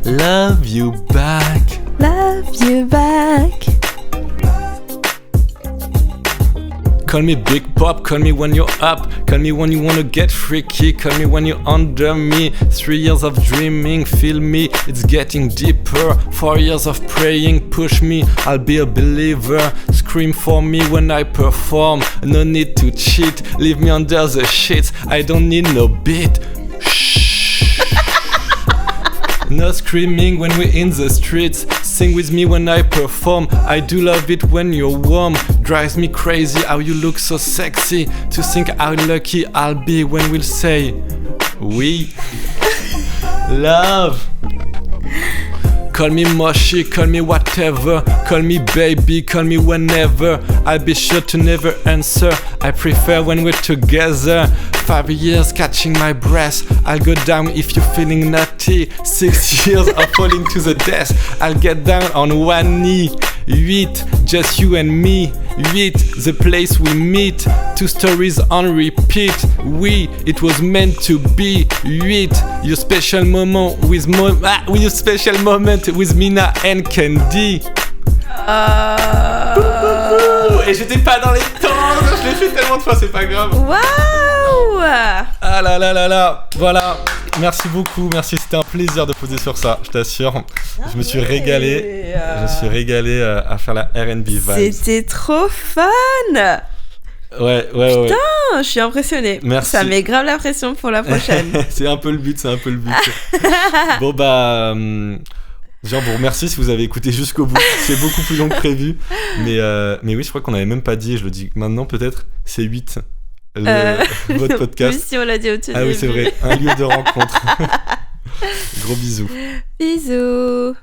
love you back. Love you back. Call me Big Pop, call me when you're up, call me when you wanna get freaky, call me when you're under me. 3 years of dreaming, feel me, it's getting deeper. 4 years of praying, push me, I'll be a believer. Scream for me when I perform, no need to cheat, leave me under the sheets, I don't need no beat. Shh. No screaming when we're in the streets. Sing with me when I perform. I do love it when you're warm. Drives me crazy how you look so sexy. To think how lucky I'll be when we'll say we love. Call me Moshi, call me whatever. Call me baby, call me whenever. I'll be sure to never answer. I prefer when we're together. 5 years catching my breath. I'll go down if you're feeling nutty. 6 years of falling to the death. I'll get down on one knee. 8, just you and me. 8, the place we meet. 2 stories on repeat. We, it was meant to be. 8, your special moment with your special moment with Mina and Candy. Et j'étais pas dans les temps, je l'ai fait tellement de fois, c'est pas grave. Waouh! Ah là là là là, voilà. Merci beaucoup, merci, c'était un plaisir de poser sur ça, je t'assure. Je me suis régalé, à faire la R&B vibe. C'était trop fun! Ouais. Putain, je suis impressionnée. Merci. Ça met grave la pression pour la prochaine. C'est un peu le but. Bon bah... Genre, vous remercie si vous avez écouté jusqu'au bout. C'est beaucoup plus long que prévu. Mais oui, je crois qu'on avait même pas dit, et je le dis maintenant peut-être, c'est 8. Votre podcast. Oui, si on l'a dit au début. Ah oui, c'est vrai. Un lieu de rencontre. Gros bisous. Bisous.